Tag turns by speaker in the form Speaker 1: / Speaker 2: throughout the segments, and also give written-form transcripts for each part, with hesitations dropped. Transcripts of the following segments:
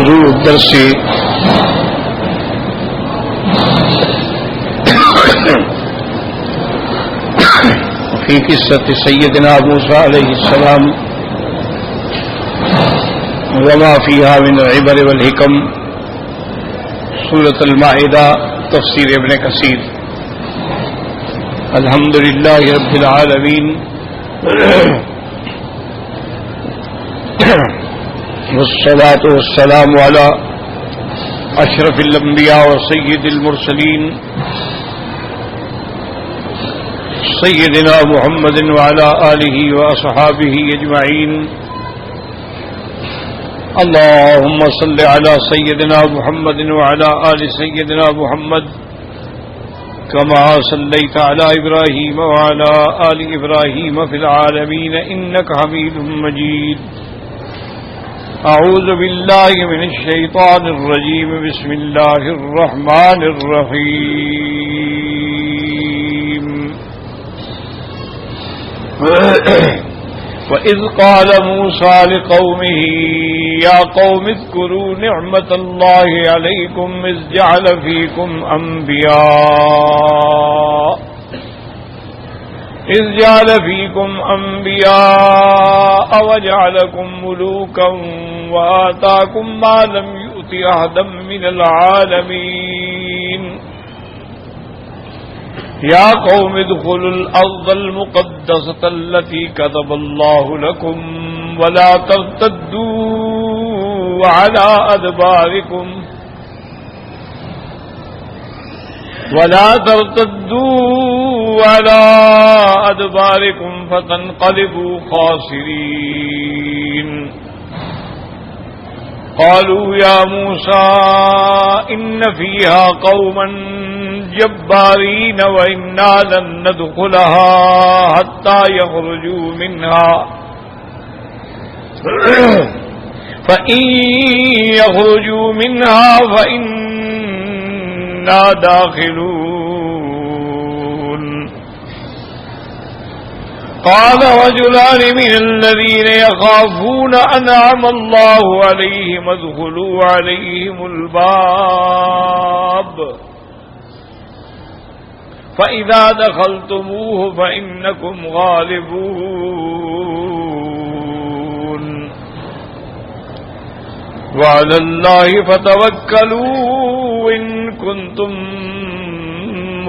Speaker 1: موضوع الدرس في قصة سيدنا موسى عليه السلام وما فيها من العبر والحكم، سورة المائدہ، تفسیر ابن کثیر۔ الحمد للہ رب العالمین والصلاة والسلام على اشرف الانبیاء وسید المرسلین سیدنا محمد وعلى آلہ واصحابہ اجمعین۔ اللهم صل على سيدنا محمد وعلى آل سيدنا محمد كما صليت على إبراهيم وعلى آل إبراهيم في العالمين إنك حميد مجيد۔ أعوذ بالله من الشيطان الرجيم، بسم الله الرحمن الرحيم۔ وَإِذْ قَالَ مُوسَى لِقَوْمِهِ يَا قَوْمِ اذْكُرُوا نِعْمَةَ اللَّهِ عَلَيْكُمْ إِذْ جَعَلَ فِيكُمْ أَنْبِيَاءَ وَجَعَلَكُمْ مُلُوكًا وَآتَاكُمْ مَا لَمْ يُؤْتِ أَحَدًا مِنَ الْعَالَمِينَ۔ يا قوم ادخلوا الأرض المقدسة التي كتب الله لكم ولا ترتدوا على أدباركم فتنقلبوا خاسرين۔ قالوا يا موسى إن فيها قوما جبارين وإنا لن ندخلها حتى يخرجوا منها فإن يخرجوا منها فإنا داخلون۔ قال رجلان من الذين يخافون أنعم الله عليهم ادخلوا عليهم الباب فَإِذَا دَخَلْتُمُوهُ فَإِنَّكُمْ غَالِبُونَ وَعَلَى اللَّهِ فَتَوَكَّلُوا إِن كُنتُم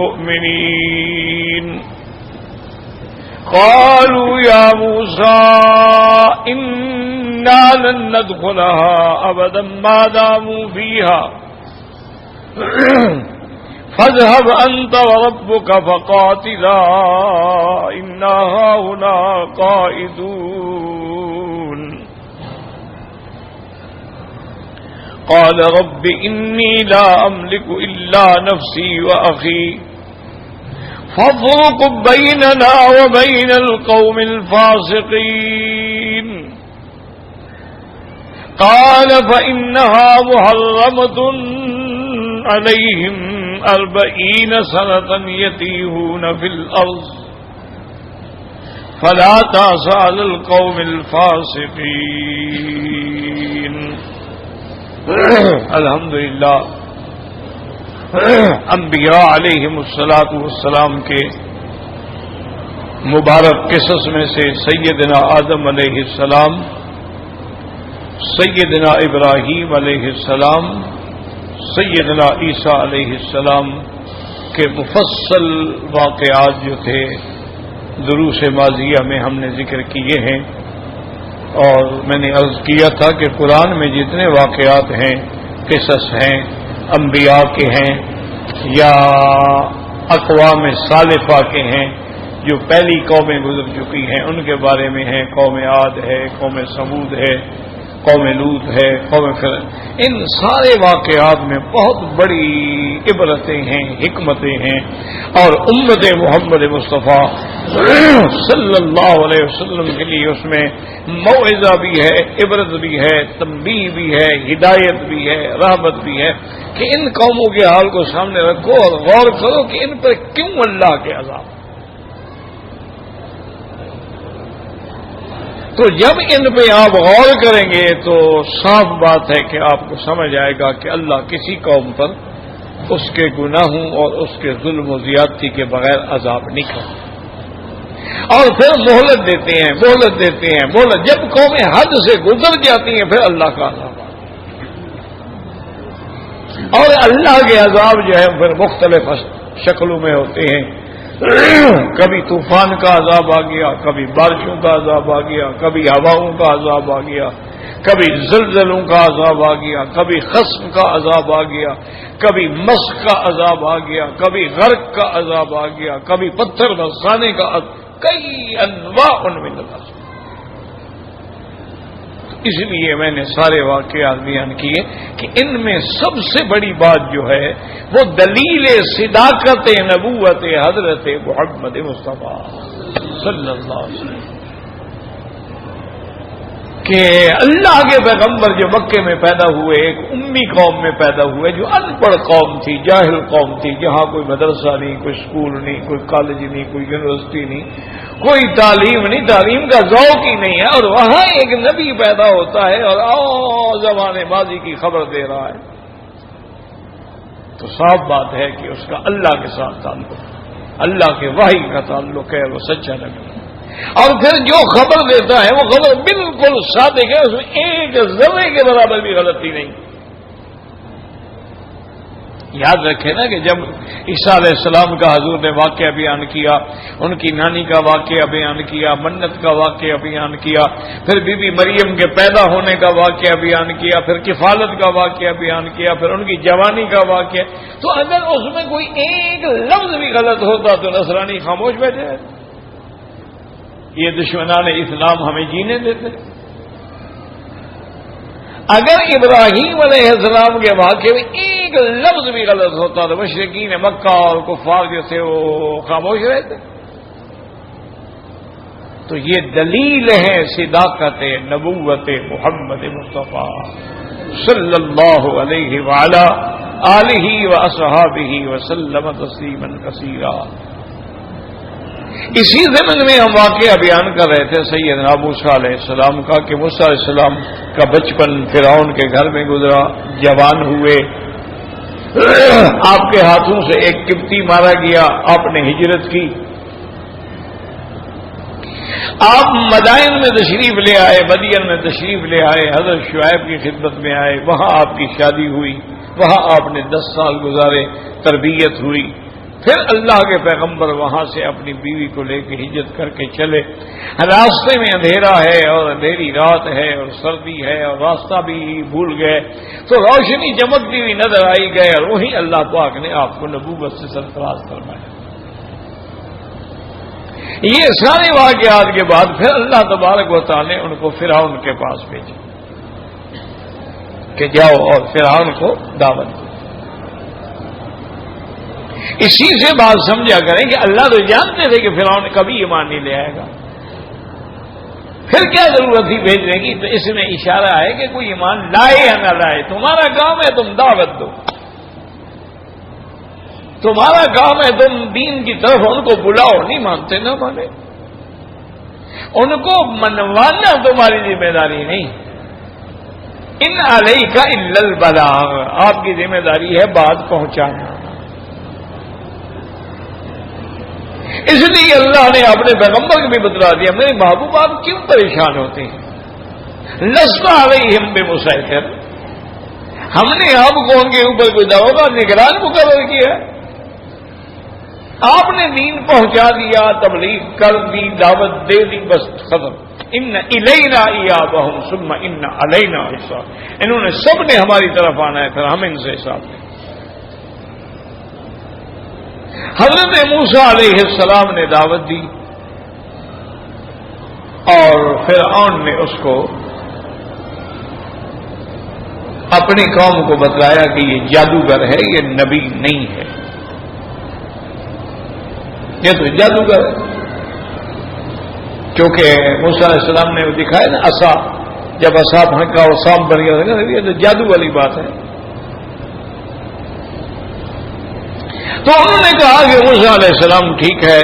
Speaker 1: مُّؤْمِنِينَ۔ قَالُوا يَا مُوسَى إِنَّا لَن نَّدْخُلَهَا أَبَدًا مَّا دَامُوا فِيهَا فاذهب أنت وربك فقاتلا إنا هاهنا قاعدون۔ قال رب إني لا أملك إلا نفسي وأخي فافرق بيننا وبين القوم الفاسقين۔ قال فإنها محرمة عليهم 40 سنة يتيهون في الأرض فلا تأس على القوم الفاسقين۔ الحمدللہ انبیاء علیہم الصلاۃ والسلام کے مبارک قصص میں سے سیدنا آدم علیہ السلام، سیدنا ابراہیم علیہ السلام، سیدنا عیسیٰ علیہ السلام کے مفصل واقعات جو تھے دروس ماضیہ میں ہم نے ذکر کیے ہیں، اور میں نے عرض کیا تھا کہ قرآن میں جتنے واقعات ہیں، قصص ہیں، انبیاء کے ہیں یا اقوام سالفہ کے ہیں جو پہلی قومیں گزر چکی ہیں ان کے بارے میں ہیں، قوم عاد ہے، قوم سمود ہے، قوم لوط ہے، قوم فرعون، ان سارے واقعات میں بہت بڑی عبرتیں ہیں، حکمتیں ہیں، اور امت محمد مصطفیٰ صلی اللہ علیہ وسلم کے لیے اس میں موعظہ بھی ہے، عبرت بھی ہے، تنبیہ بھی ہے، ہدایت بھی ہے، رحمت بھی ہے کہ ان قوموں کے حال کو سامنے رکھو اور غور کرو کہ ان پر کیوں اللہ کے عذاب۔ تو جب ان پہ آپ غور کریں گے تو صاف بات ہے کہ آپ کو سمجھ آئے گا کہ اللہ کسی قوم پر اس کے گناہوں اور اس کے ظلم و زیادتی کے بغیر عذاب نہیں کرتا، اور پھر مہلت دیتے ہیں مہلت جب قومیں حد سے گزر جاتی ہیں پھر اللہ کا عذاب آتا ہے، اور اللہ کے عذاب جو ہے پھر مختلف شکلوں میں ہوتے ہیں، کبھی طوفان کا عذاب آ گیا، کبھی بارشوں کا عذاب آ گیا، کبھی ہواؤں کا عذاب آ گیا، کبھی زلزلوں کا عذاب آ گیا، کبھی خصم کا عذاب آ گیا، کبھی مسخ کا عذاب آ گیا، کبھی غرق کا عذاب آ گیا، کبھی پتھر برسانے کا کئی انواع ان میں نظر۔ اس لیے میں نے سارے واقعات بیان کیے کہ ان میں سب سے بڑی بات جو ہے وہ دلیل صداقت نبوت حضرت محمد مصطفیٰ صلی اللہ علیہ وسلم کہ اللہ کے پیغمبر جو مکے میں پیدا ہوئے ایک امی قوم میں پیدا ہوئے جو ان پڑھ قوم تھی، جاہل قوم تھی، جہاں کوئی مدرسہ نہیں، کوئی اسکول نہیں، کوئی کالج نہیں، کوئی یونیورسٹی نہیں، کوئی تعلیم نہیں، تعلیم کا ذوق ہی نہیں ہے، اور وہاں ایک نبی پیدا ہوتا ہے اور زمانے ماضی کی خبر دے رہا ہے، تو صاف بات ہے کہ اس کا اللہ کے ساتھ تعلق، اللہ کے وحی کا تعلق ہے، وہ سچا نبی، اور پھر جو خبر دیتا ہے وہ خبر بالکل صادق ہے، اس میں ایک ذرے کے برابر بھی غلطی نہیں۔ یاد رکھیں نا کہ جب عیسیٰ علیہ السلام کا حضور نے واقعہ بیان کیا، ان کی نانی کا واقعہ بیان کیا، منت کا واقعہ بیان کیا، پھر بی بی مریم کے پیدا ہونے کا واقعہ بیان کیا، پھر کفالت کا واقعہ بیان کیا، پھر ان کی جوانی کا واقعہ، تو اگر اس میں کوئی ایک لفظ بھی غلط ہوتا تو نصرانی خاموش بیٹھے رہتے، یہ دشمنان اسلام ہمیں جینے دیتے۔ اگر ابراہیم علیہ السلام کے واقعے میں ایک لفظ بھی غلط ہوتا تو مشرکین مکہ اور کفار جو تھے وہ خاموش رہتے۔ تو یہ دلیل ہے صداقت نبوت محمد مصطفیٰ صلی اللہ علیہ وعلی آلہ واصحابہ وسلم تسلیما کثیرا۔ اسی ضمن میں ہم واقعہ بیان کر رہے تھے سیدنا موسیٰ علیہ السلام کا کہ موسیٰ علیہ السلام کا بچپن فرعون کے گھر میں گزرا، جوان ہوئے، آپ کے ہاتھوں سے ایک قبطی مارا گیا، آپ نے ہجرت کی، آپ مدائن میں تشریف لے آئے، مدین میں تشریف لے آئے، حضرت شعیب کی خدمت میں آئے، وہاں آپ کی شادی ہوئی، وہاں آپ نے 10 سال گزارے، تربیت ہوئی، پھر اللہ کے پیغمبر وہاں سے اپنی بیوی کو لے کے ہجرت کر کے چلے، راستے میں اندھیرا ہے اور اندھیری رات ہے اور سردی ہے اور راستہ بھی بھول گئے، تو روشنی چمکتی ہوئی نظر آئی گئے اور وہی اللہ پاک نے آپ کو نبوت سے سرفراز فرمایا۔ یہ سارے واقعات کے بعد پھر اللہ تبارک و تعالی نے ان کو فرعون کے پاس بھیجا کہ جاؤ اور فرعون کو دعوت دو۔ اسی سے بات سمجھا کریں کہ اللہ تو جانتے تھے کہ فرعون کبھی ایمان نہیں لے آئے گا، پھر کیا ضرورت تھی بھیجنے کی؟ تو اس میں اشارہ ہے کہ کوئی ایمان لائے یا نہ لائے، تمہارا کام ہے تم دعوت دو، تمہارا کام ہے تم دین کی طرف ان کو بلاؤ، نہیں مانتے نہ مانے، ان کو منوانا تمہاری ذمہ داری نہیں، ان علیک الا البلاغ، آپ کی ذمہ داری ہے بات پہنچانا۔ اس لیے اللہ نے اپنے پیغمبر کو بھی بتلا دیا، میرے محبوب آپ کیوں پریشان ہوتے ہیں؟ لست علیہم بمسیطر، ہم نے آپ کو ان کے اوپر کوئی دعویٰ نگران مقرر کیا، آپ نے دین پہنچا دیا، تبلیغ کر دی، دعوت دے دی، بس ختم۔ ان الینا ایابہم ثم ان علینا حساب، انہوں نے سب نے ہماری طرف آنا ہے، پھر ہم ان سے حساب لیں۔ حضرت موسیٰ علیہ السلام نے دعوت دی اور فرعون نے اس کو اپنی قوم کو بتلایا کہ یہ جادوگر ہے، یہ نبی نہیں ہے، یہ تو جادوگر ہے، کیونکہ موسیٰ علیہ السلام نے وہ دکھایا نا عصا، جب عصا پھینکا اور سانپ بن گیا، یہ تو جادو والی بات ہے۔ تو انہوں نے کہا کہ موسیٰ علیہ السلام ٹھیک ہے،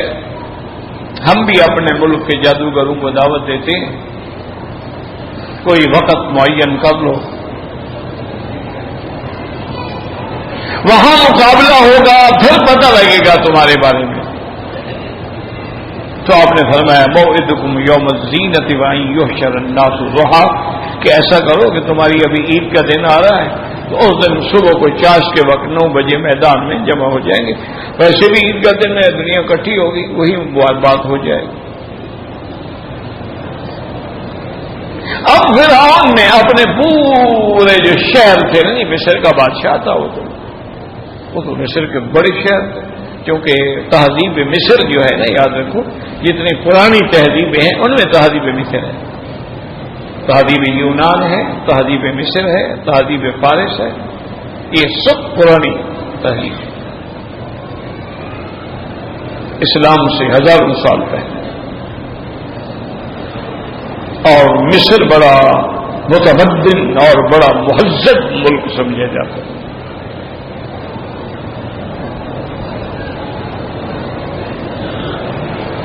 Speaker 1: ہم بھی اپنے ملک کے جادوگروں کو دعوت دیتے ہیں، کوئی وقت معین کر لو، وہاں مقابلہ ہوگا، پھر پتہ لگے گا تمہارے بارے میں۔ تو آپ نے فرمایا موعدکم یوم الزینۃ وان یحشر الناس ضحیٰ، کہ ایسا کرو کہ تمہاری ابھی عید کا دن آ رہا ہے تو اس دن صبح کو چاش کے وقت 9 بجے میدان میں جمع ہو جائیں گے، ویسے بھی عید کا دن ہے، دنیا اکٹھی ہوگی، وہی بات ہو جائے گی۔ اب فرعون نے اپنے پورے جو شہر تھے نا، مصر کا بادشاہ تھا وہ تو مصر کے بڑے شہر تھے، کیونکہ تہذیب مصر جو ہے نا، یاد رکھو جتنی پرانی تہذیبیں ہیں ان میں تہذیب مصر ہے، تہذیب یونان ہے، تہذیب مصر ہے، تہذیب فارس ہے، یہ سب پرانی تہذیب ہے، اسلام سے ہزاروں سال پہلے۔ اور مصر بڑا متمدن اور بڑا مہذب ملک سمجھا جاتا ہے۔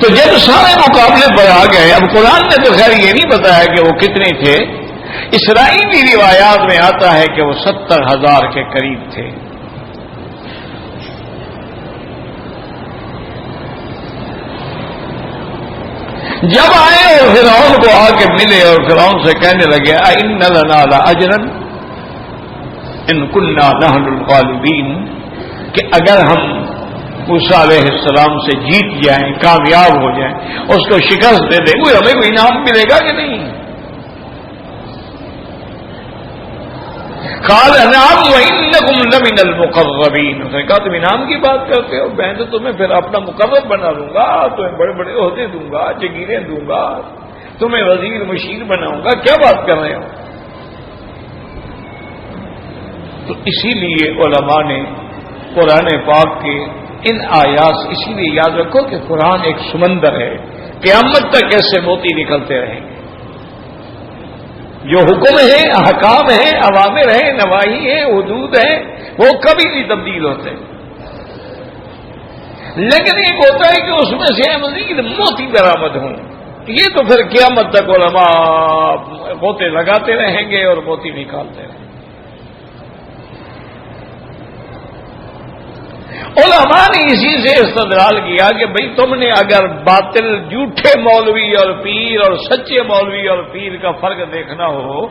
Speaker 1: تو جب سارے مقابلے پر آ گئے، اب قرآن نے تو خیر یہ نہیں بتایا کہ وہ کتنے تھے، اسرائیلی روایات میں آتا ہے کہ وہ 70,000 کے قریب تھے۔ جب آئے اور فرعون کو آ کے ملے اور فرعون سے کہنے لگے اَإِنَّ لَنَا لَأَجْرًا إِن كُنَّا نَحْنُ الْغَالِبِينَ، کہ اگر ہم موسیٰ علیہ السلام سے جیت جائیں، کامیاب ہو جائیں، اس کو شکست دے دیں، ہمیں کوئی انعام ملے گا کہ نہیں؟ قال نعم وإنكم لمن المقربين، اس نے کہا تم انعام کی بات کرتے ہو، میں تو تمہیں پھر اپنا مقرب بنا دوں گا، تمہیں بڑے بڑے عہدے دوں گا، جگیریں دوں گا، تمہیں وزیر مشیر بناؤں گا، کیا بات کر رہے ہو؟ تو اسی لیے علماء نے قرآن پاک کے ان آیات، اسی لیے یاد رکھو کہ قرآن ایک سمندر ہے، قیامت تک ایسے موتی نکلتے رہیں گے۔ جو حکم ہے، احکام ہے، اوامر ہے، نواہی ہے، حدود ہے، وہ کبھی نہیں تبدیل ہوتے، لیکن ایک ہوتا ہے کہ اس میں سے مزید موتی برآمد ہوں، یہ تو پھر قیامت تک علماء موتے لگاتے رہیں گے اور موتی نکالتے رہیں گے۔ علماء نے اسی سے استدلال کیا کہ بھئی تم نے اگر باطل جھوٹے مولوی اور پیر اور سچے مولوی اور پیر کا فرق دیکھنا ہو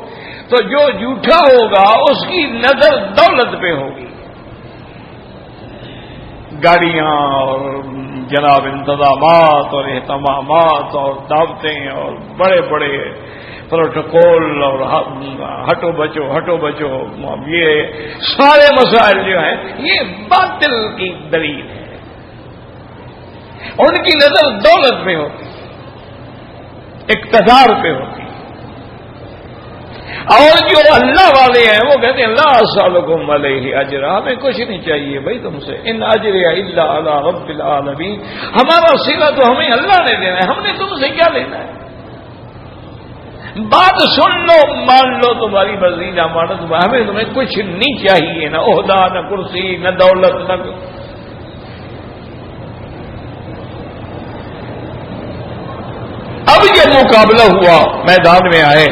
Speaker 1: تو جو جھوٹا ہوگا اس کی نظر دولت پہ ہوگی، گاڑیاں اور جناب انتظامات اور اہتمامات اور دعوتیں اور بڑے بڑے پروٹوکول اور ہٹو بچو یہ سارے مسائل جو ہیں یہ باطل کی دلیل ہے، ان کی نظر دولت پہ ہوتی، اقتدار پہ ہوتی، اور جو اللہ والے ہیں وہ کہتے ہیں لا اسألکم علیہ اجرا، ہمیں کچھ نہیں چاہیے بھائی تم سے، ان اجریہ الا علی رب العالمین، ہمارا صلہ تو ہمیں اللہ نے دینا ہے، ہم نے تم سے کیا لینا ہے؟ بات سن لو، مان لو، تمہاری مرضی نہ مانو، ہمیں تمہیں کچھ نہیں چاہیے، نہ عہدہ، نہ کرسی، نہ دولت، نہ اب یہ مقابلہ ہوا، میدان میں آئے،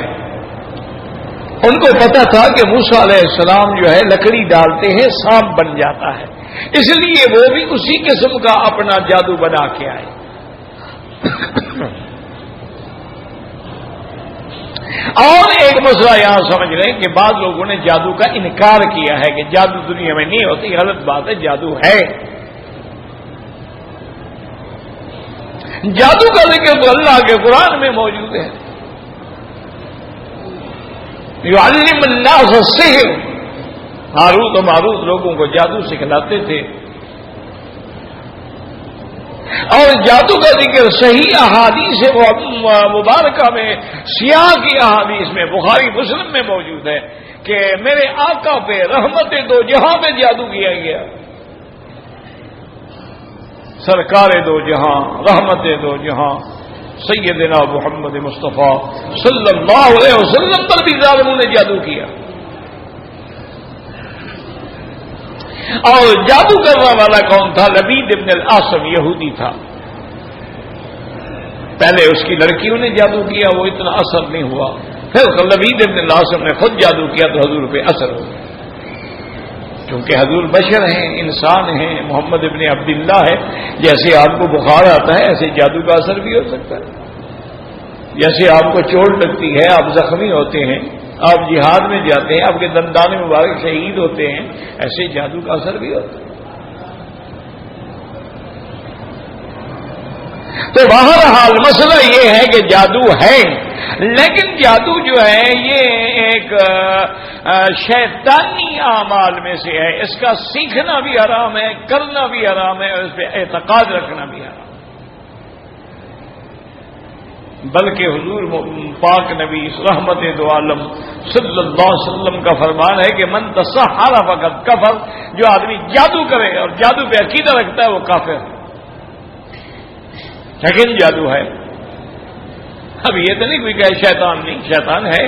Speaker 1: ان کو پتا تھا کہ موسیٰ علیہ السلام جو ہے لکڑی ڈالتے ہیں سانپ بن جاتا ہے، اس لیے وہ بھی اسی قسم کا اپنا جادو بنا کے آئے۔ اور ایک مسئلہ یہاں سمجھ رہے ہیں کہ بعض لوگوں نے جادو کا انکار کیا ہے کہ جادو دنیا میں نہیں ہوتی، غلط بات ہے، جادو ہے، جادو کا ذکر تو اللہ کے قرآن میں موجود ہے، یعلم الناس السحر، ہاروت و ماروت لوگوں کو جادو سکھلاتے تھے، اور جادو کا ذکر صحیح احادیث مبارکہ میں، سیاہ کی احادیث میں، بخاری مسلم میں موجود ہے کہ میرے آقا پہ رحمت دو جہاں پہ جادو کیا گیا، سرکار دو جہاں، رحمت دو جہاں سیدنا محمد مصطفیٰ صلی اللہ علیہ وسلم پر بھی ظالموں نے جادو کیا، اور جادو کرنے والا کون تھا؟ لبید ابن العاصم، یہودی تھا، پہلے اس کی لڑکیوں نے جادو کیا، وہ اتنا اثر نہیں ہوا، پھر لبید ابن العاصم نے خود جادو کیا تو حضور پہ اثر ہو گیا، کیونکہ حضور بشر ہیں، انسان ہیں، محمد ابن عبداللہ ہے، جیسے آپ کو بخار آتا ہے ایسے جادو کا اثر بھی ہو سکتا ہے، جیسے آپ کو چوٹ لگتی ہے، آپ زخمی ہوتے ہیں، آپ جہاد میں جاتے ہیں، آپ کے دندان مبارک شہید ہوتے ہیں، ایسے جادو کا اثر بھی ہوتا ہے۔ تو بہرحال مسئلہ یہ ہے کہ جادو ہے، لیکن جادو جو ہے یہ ایک شیطانی اعمال میں سے ہے، اس کا سیکھنا بھی حرام ہے، کرنا بھی حرام ہے، اور اس پہ اعتقاد رکھنا بھی حرام ہے۔ بلکہ حضور پاک نبی رحمت دو عالم صلی اللہ علیہ وسلم کا فرمان ہے کہ من تسحر فقد کفر، جو آدمی جادو کرے اور جادو پہ عقیدہ رکھتا ہے وہ کافر ہے، لیکن جادو ہے۔ اب یہ تو نہیں کوئی کہے شیطان نہیں، شیطان ہے،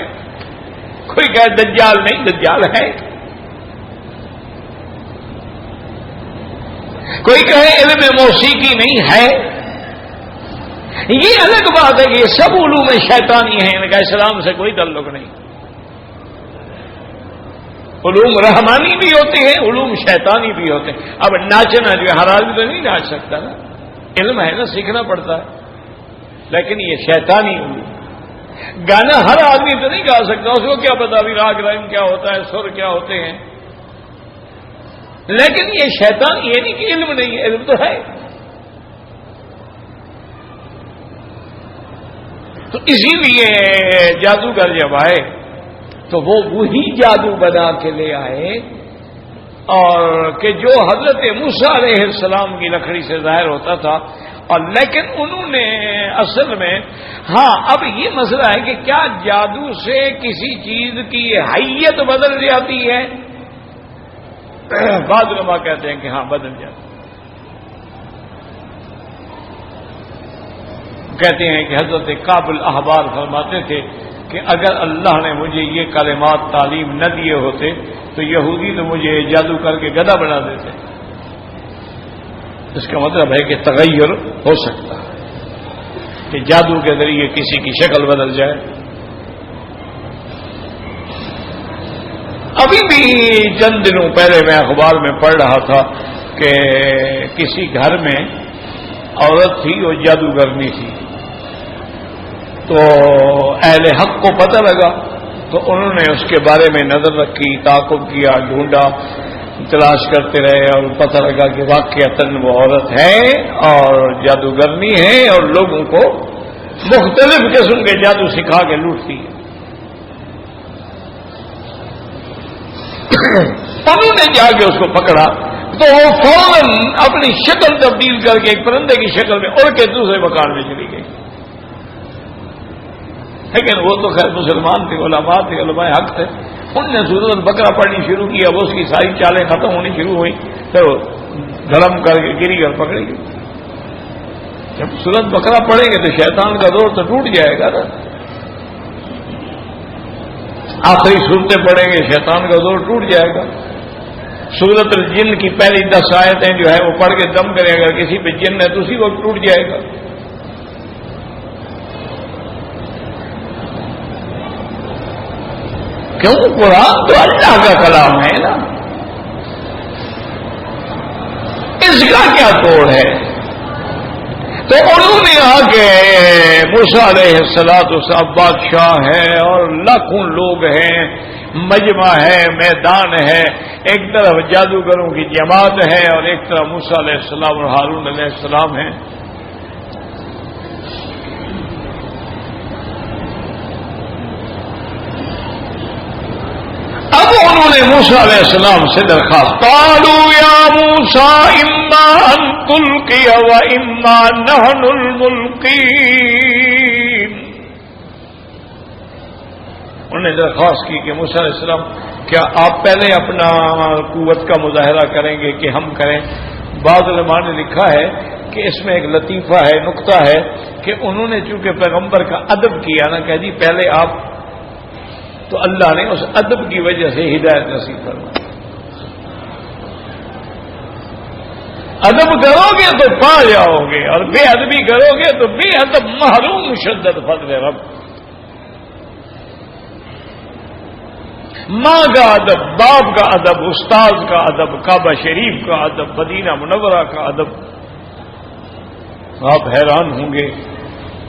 Speaker 1: کوئی کہے دجال نہیں، دجال ہے، کوئی کہے علم موسیقی نہیں ہے، یہ الگ بات ہے کہ یہ سب علوم شیطانی ہیں، ان کا اسلام سے کوئی تعلق نہیں۔ علوم رحمانی بھی ہوتے ہیں، علوم شیطانی بھی ہوتے ہیں۔ اب ناچنا جو ہر آدمی تو نہیں ناچ سکتا نا، علم ہے نا، سیکھنا پڑتا ہے، لیکن یہ شیطانی علوم۔ گانا ہر آدمی تو نہیں گا سکتا، اس کو کیا پتا بھی راگ رائم کیا ہوتا ہے، سر کیا ہوتے ہیں، لیکن یہ شیطان یہ نہیں کہ علم نہیں ہے، علم تو ہے۔ تو اسی لیے جادوگر جب آئے تو وہ وہی جادو بنا کے لے آئے اور کہ جو حضرت موسیٰ علیہ السلام کی لکڑی سے ظاہر ہوتا تھا، اور لیکن انہوں نے اصل میں اب یہ مسئلہ ہے کہ کیا جادو سے کسی چیز کی حیت بدل جاتی ہے؟ بعض علماء کہتے ہیں کہ ہاں بدل جاتی ہے۔ کہتے ہیں کہ حضرت کعب الاحبار فرماتے تھے کہ اگر اللہ نے مجھے یہ کلمات تعلیم نہ دیے ہوتے تو یہودی تو مجھے جادو کر کے گدھا بنا دیتے۔ اس کا مطلب ہے کہ تغیر ہو سکتا ہے کہ جادو کے ذریعے کسی کی شکل بدل جائے۔ ابھی بھی چند دنوں پہلے میں اخبار میں پڑھ رہا تھا کہ کسی گھر میں عورت تھی وہ جادوگرنی تھی، تو اہل حق کو پتہ لگا تو انہوں نے اس کے بارے میں نظر رکھی، تعاقب کیا، ڈھونڈا، تلاش کرتے رہے اور پتہ لگا کہ واقعتاً وہ عورت ہے اور جادوگرنی ہے اور لوگوں کو مختلف قسم کے جادو سکھا کے لوٹتی ہے۔ انہوں نے جا کے اس کو پکڑا تو وہ فوراً اپنی شکل تبدیل کر کے ایک پرندے کی شکل میں اڑ کے دوسرے مکان میں چلی گئی۔ لیکن وہ تو خیر مسلمان تھے، علماء تھے، علماء حق تھے، ان نے سورۃ البقرہ پڑھنی شروع کی، اب اس کی ساری چالیں ختم ہونی شروع ہوئی، پھر وہ دھڑم کر کے گری اور پکڑی گئی۔ جب سورۃ بقرہ پڑھیں گے تو شیطان کا دور تو ٹوٹ جائے گا نا، آخری صورتیں پڑھیں گے شیطان کا دور ٹوٹ جائے گا۔ سورۃ الجن کی پہلی 10 آیتیں جو ہے وہ پڑھ کے دم کرے، اگر کسی پہ جن ہے تو اسی وقت ٹوٹ جائے گا۔ کیوں؟ قرآن تو اللہ کا کلام ہے نا، اس کا کیا توڑ ہے؟ تو انہوں نے آ کے موسیٰ علیہ السلام بادشاہ ہے اور لاکھوں لوگ ہیں، مجمع ہے، میدان ہے، ایک طرف جادوگروں کی جماعت ہے اور ایک طرف موسیٰ علیہ السلام اور ہارون علیہ السلام ہیں۔ اب انہوں نے موسیٰ علیہ السلام سے درخواست، قالوا یا موسیٰ اما ان تلقی و اما نحن الملقین، انہوں نے درخواست کی کہ موسیٰ علیہ السلام کیا آپ پہلے اپنا قوت کا مظاہرہ کریں گے کہ ہم کریں؟ بعض علماء نے لکھا ہے کہ اس میں ایک لطیفہ ہے، نکتہ ہے کہ انہوں نے چونکہ پیغمبر کا ادب کیا نا کہ جی پہلے آپ، تو اللہ نے اس ادب کی وجہ سے ہدایت نصیب فرمائی۔ ادب کرو گے تو پا جاؤ گے اور بے ادبی کرو گے تو بے ادب محروم شدت فضل رب۔ ماں کا ادب، باپ کا ادب، استاد کا ادب، کعبہ شریف کا ادب، مدینہ منورہ کا ادب. آپ حیران ہوں گے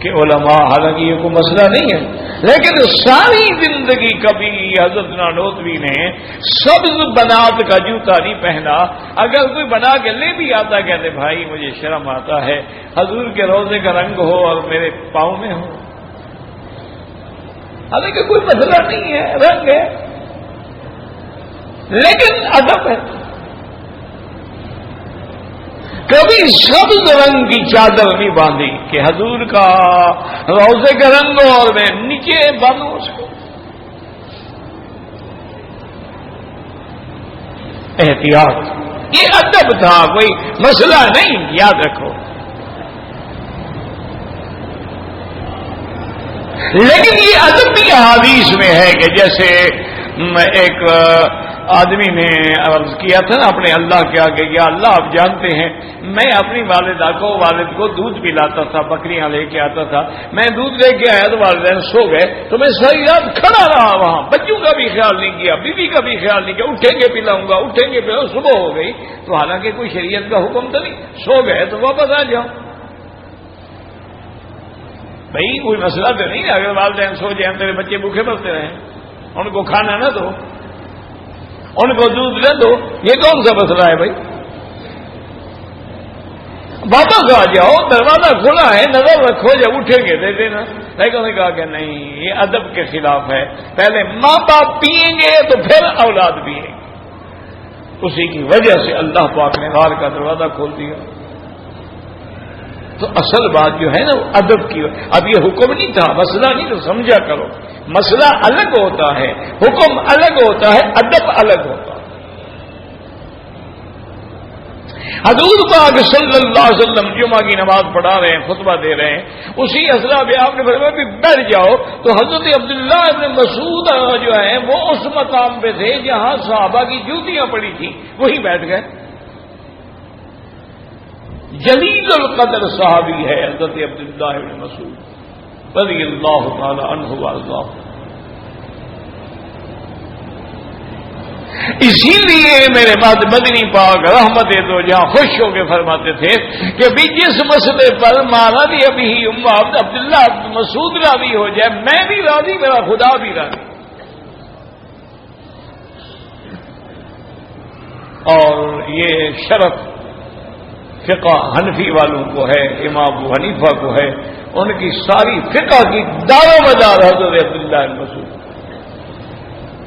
Speaker 1: کہ علماء، حالانکہ یہ کوئی مسئلہ نہیں ہے، لیکن ساری زندگی کبھی حضرت نانوتوی نے سبز بنات کا جوتا نہیں پہنا. اگر کوئی بنا کے لے بھی آتا کہتے بھائی مجھے شرم آتا ہے حضور کے روزے کا رنگ ہو اور میرے پاؤں میں ہو. حالانکہ کوئی مسئلہ نہیں ہے، رنگ ہے، لیکن ادب ہے. کبھی سبز رنگ کی چادر نہیں باندھی کہ حضور کا روزے کا رنگ ہو اور میں نیچے باندھوں اس کو. احتیاط، یہ ادب تھا، کوئی مسئلہ نہیں، یاد رکھو. لیکن یہ ادب بھی احادیث میں ہے کہ جیسے ایک آدمی نے عرض کیا تھا نا اپنے اللہ کے آگے، یا اللہ آپ جانتے ہیں میں اپنی والد کو دودھ پلاتا تھا، بکریاں لے کے آتا تھا، میں دودھ لے کے آیا تو والدین سو گئے تو میں ساری رات کھڑا رہا وہاں، بچوں کا بھی خیال نہیں کیا، بیوی کا بھی خیال نہیں کیا، اٹھیں گے پلاؤں گا، اٹھیں گے پلاؤں. صبح ہو گئی تو حالانکہ کوئی شریعت کا حکم تو نہیں، سو گئے تو واپس آ جاؤ. بھائی کوئی مسئلہ تو نہیں، اگر والدین سو جائیں تیرے بچے بھوکے مرتے رہیں، ان کو کھانا نہ دو، ان کو دودھ نہ دو، یہ کون سا مسئلہ ہے بھائی؟ واپس آ جاؤ، دروازہ کھلا ہے، نظر رکھو، جب اٹھیں گے دے دینا. لیکن انہوں نے کہا کہ نہیں، یہ ادب کے خلاف ہے. پہلے ماں باپ پئیں گے تو پھر اولاد پئیں گے. اسی کی وجہ سے اللہ پاک نے غار کا دروازہ کھول دیا. تو اصل بات جو ہے نا وہ ادب کی. اب یہ حکم نہیں تھا، مسئلہ نہیں تو سمجھا کرو. مسئلہ الگ ہوتا ہے، حکم الگ ہوتا ہے، ادب الگ ہوتا ہے. حضور پاک صلی اللہ علیہ وسلم جمعہ کی نماز پڑھا رہے ہیں، خطبہ دے رہے ہیں، اسی اسرا میں آپ نے فرمایا بھی بیٹھ جاؤ. تو حضرت عبداللہ ابن مسعود جو ہیں وہ اس مقام پہ تھے جہاں صحابہ کی جوتیاں پڑی تھیں، وہیں بیٹھ گئے. جلیل القدر صحابی ہے حضرت عبداللہ ابن مسعود رضی اللہ تعالی عنہ وارضاہ. اسی لیے میرے بعد مدنی پاک رحمت دو جہاں خوش ہو کے فرماتے تھے کہ بھی جس مسئلے پر مانا بھی ابھی عبداللہ ابن مسعود راضی ہو جائے میں بھی راضی، میرا خدا بھی راضی. اور یہ شرف فقہ حنفی والوں کو ہے، امام ابو حنیفہ کو ہے، ان کی ساری فقہ کی دار و مدار حضرت عبداللہ بن مسعود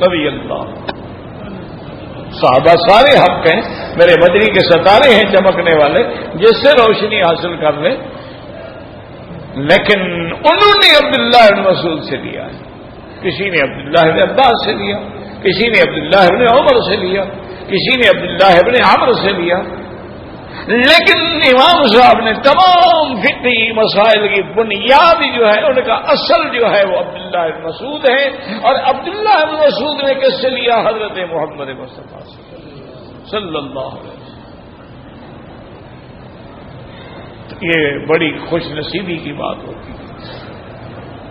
Speaker 1: رضی اللہ. صحابہ سارے حق ہیں، میرے مدنی کے ستارے ہیں چمکنے والے جس سے روشنی حاصل کر لیں، لیکن انہوں نے عبداللہ بن مسعود سے لیا ہے. کسی نے عبداللہ بن عباس سے لیا، کسی نے عبداللہ بن عمر سے لیا، کسی نے عبداللہ بن عمرو سے لیا. لیکن امام صاحب نے تمام فقہی مسائل کی بنیاد جو ہے ان کا اصل جو ہے وہ عبداللہ بن مسعود ہے. اور عبداللہ بن مسعود نے کس سے لیا؟ حضرت محمد مصطفیٰ صلی اللہ علیہ وسلم. یہ بڑی خوش نصیبی کی بات ہوتی ہے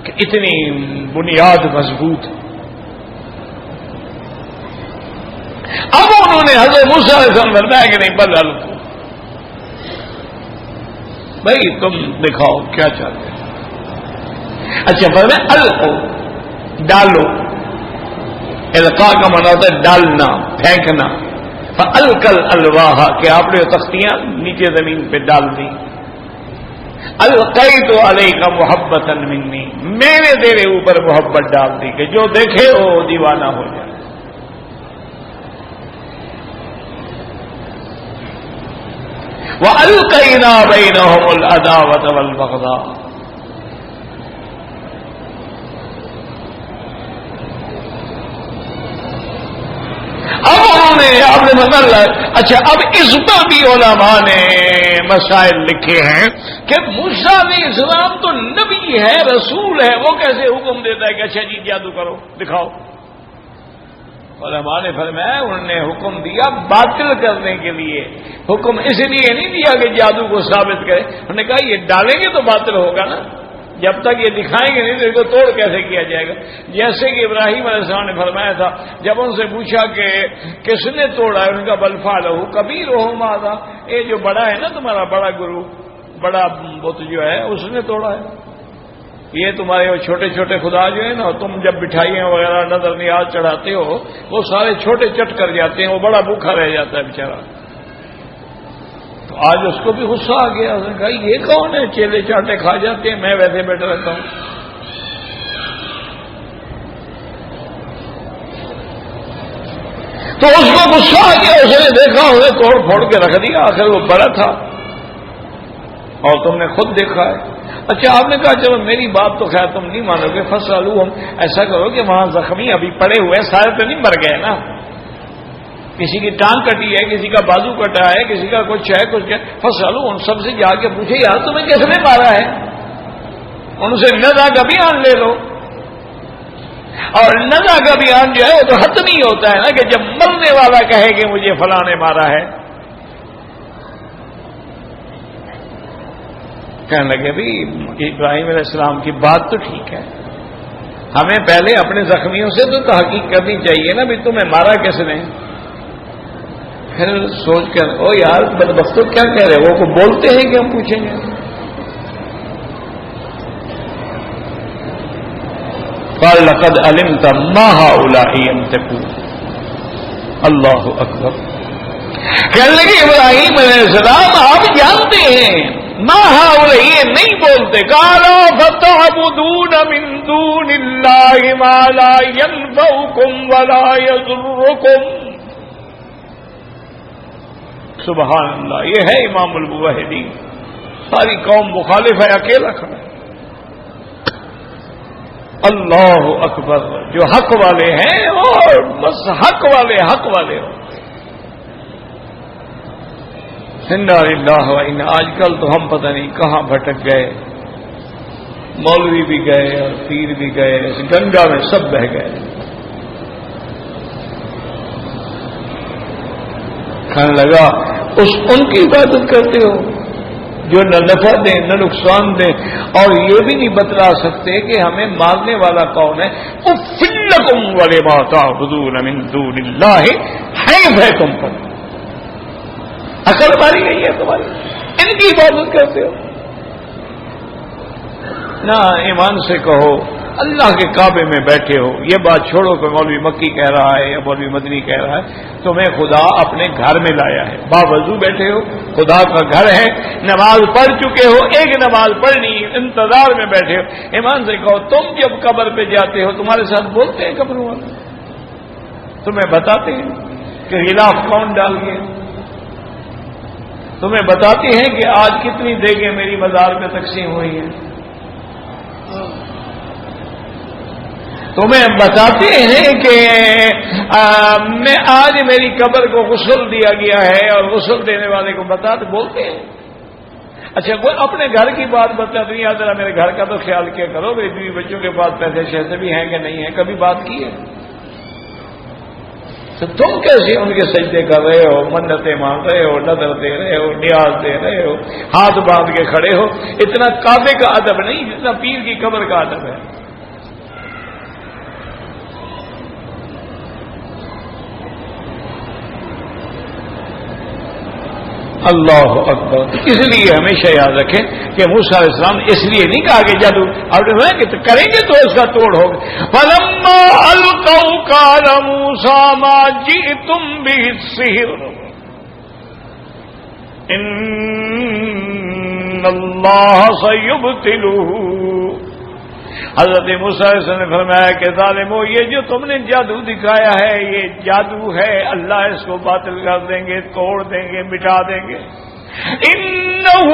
Speaker 1: کہ اتنی بنیاد مضبوط. اب انہوں نے حضرت موسیٰ علیہ السلام فرمایا کہ نہیں بل القوا، بھائی تم دکھاؤ کیا چاہتے ہیں. اچھا فرمایا القوا، ڈالو. القاء کا معنی ہوتا ہے ڈالنا، پھینکنا. فالقل الواح کہ آپ نے تختیاں نیچے زمین پہ ڈال دی. القیت علیک محبتا منی، میں نے تیرے اوپر محبت ڈال دی کہ جو دیکھے وہ دیوانہ ہو جائے. وَأَلْقَيْنَا بَيْنَهُمُ الْعَدَاوَةَ وَالْبَغْضَاءَ. اب انہوں نے آپ نے مطلب اچھا اب اس پر بھی علماء نے مسائل لکھے ہیں کہ موسیٰ علیہ السلام تو نبی ہے، رسول ہے، وہ کیسے حکم دیتا ہے کہ اچھا جی جادو کرو دکھاؤ. علماء نے فرمایا انہوں نے حکم دیا باطل کرنے کے لیے. حکم اس لیے نہیں دیا کہ جادو کو ثابت کرے، انہوں نے کہا یہ ڈالیں گے تو باطل ہوگا نا. جب تک یہ دکھائیں گے نہیں تو اس کو توڑ کیسے کیا جائے گا؟ جیسے کہ ابراہیم علیہ السلام نے فرمایا تھا جب ان سے پوچھا کہ کس نے توڑا ہے، ان کا بل فعلہ کبیرہم ھذا، یہ جو بڑا ہے نا تمہارا بڑا گرو، بڑا بت جو ہے اس نے توڑا ہے، یہ تمہارے وہ چھوٹے چھوٹے خدا جو ہے نا، تم جب مٹھائیاں وغیرہ نظر نیاز چڑھاتے ہو وہ سارے چھوٹے چٹ کر جاتے ہیں، وہ بڑا بھوکھا رہ جاتا ہے بیچارہ۔ تو آج اس کو بھی غصہ آ گیا، اس نے کہا یہ کون ہے چیلے چاٹے کھا جاتے ہیں، میں ویسے بیٹھا رہتا ہوں۔ تو اس کو غصہ آ گیا، اس نے دیکھا اسے توڑ پھوڑ کے رکھ دیا، آخر وہ بڑا تھا اور تم نے خود دیکھا ہے۔ اچھا آپ نے کہا چلو میری بات تو خیر تم نہیں مانو گے، فسألوہم، ایسا کرو کہ وہاں زخمی ابھی پڑے ہوئے سارے تو نہیں مر گئے نا، کسی کی ٹانگ کٹی ہے، کسی کا بازو کٹا ہے، کسی کا کچھ ہے کچھ ہے، فسألوہم، ان سب سے جا کے پوچھے یار تمہیں کس نے مارا ہے، ان سے نزا کا بیان لے لو۔ اور نزا کا بیان جو ہے وہ تو حتمی ہوتا ہے نا کہ جب مرنے والا کہے کہ مجھے فلاں نے مارا ہے۔ کہنے لگے بھی ابراہیم علیہ السلام کی بات تو ٹھیک ہے، ہمیں پہلے اپنے زخمیوں سے تو تحقیق کرنی چاہیے نا بھی تمہیں مارا کس نے۔ پھر سوچ کر او یار بدبختو کیا کہہ رہے، وہ کو بولتے ہیں کہ ہم پوچھیں گے؟ قال لقد علمت ما هؤلاء ينطقون، اللہ اکبر۔ کہنے لگے ابراہیم علیہ السلام آپ جانتے ہیں ما هؤلاء یہ نہیں بولتے، قالوا فتعبدون من دون اللہ ما لا ينفعكم ولا يضركم۔ سبحان اللہ، یہ ہے امام الموحدین، ساری قوم مخالف ہے، اکیلا کھڑا ہے۔ اللہ اکبر، جو حق والے ہیں اور بس حق والے ہو۔ انا للہ و انا، آج کل تو ہم پتہ نہیں کہاں بھٹک گئے، مولوی بھی گئے اور پیر بھی گئے، اس گنگا میں سب بہہ گئے۔ کہنے لگا ان کی عبادت کرتے ہو جو نہ نفع دیں نہ نقصان دیں، اور یہ بھی نہیں بتلا سکتے کہ ہمیں مارنے والا کون ہے۔ اف لکم ولما تعبدون من دون اللہ، ہے تم پر عقل ماری گئی ہے تمہاری، ان کی عبادت کرتے ہو نہ ایمان سے کہو اللہ کے کعبے میں بیٹھے ہو۔ یہ بات چھوڑو کہ مولوی مکی کہہ رہا ہے یا مولوی مدنی کہہ رہا ہے، تمہیں خدا اپنے گھر میں لایا ہے، باوضو بیٹھے ہو، خدا کا گھر ہے، نماز پڑھ چکے ہو، ایک نماز پڑھنی، انتظار میں بیٹھے ہو۔ ایمان سے کہو تم جب قبر پہ جاتے ہو تمہارے ساتھ بولتے ہیں قبروں والے، تمہیں بتاتے ہیں کہ غلاف کون ڈال گیا، تمہیں بتاتے ہیں کہ آج کتنی دیگیں میری مزار میں تقسیم ہوئی ہیں، تمہیں بتاتے ہیں کہ میں آج میری قبر کو غسل دیا گیا ہے اور غسل دینے والے کو بولتے ہیں۔ اچھا کوئی اپنے گھر کی بات بتاتے نہیں، ذرا میرے گھر کا تو خیال کیا کرو، میری بیوی بچوں کے پاس پیسے شیسے بھی ہیں کہ نہیں ہیں، کبھی بات کی ہے؟ تو تم کیسے ان کے سجدے کر رہے ہو، منتیں مانگ رہے ہو، نظر دے رہے ہو، نیاز دے رہے ہو، ہاتھ باندھ کے کھڑے ہو؟ اتنا کعبے کا ادب نہیں جتنا پیر کی قبر کا ادب ہے۔ اللہ اکبر۔ اس لیے ہمیشہ یاد رکھیں کہ موسیٰ علیہ السلام اس لیے نہیں کہا کہ جادو آپ کہ کریں گے تو اس کا توڑ ہوگا۔ فَلَمَّا أَلْقَوْا قَالَ مُوسَىٰ مَا جِئْتُمْ بِهِ السِّحْرُ إِنَّ اللَّهَ سَيُبْطِلُهُ۔ حضرت موسیٰ علیہ السلام نے فرمایا کہ ظالمو، یہ جو تم نے جادو دکھایا ہے یہ جادو ہے، اللہ اس کو باطل کر دیں گے، توڑ دیں گے، مٹا دیں گے۔ انہ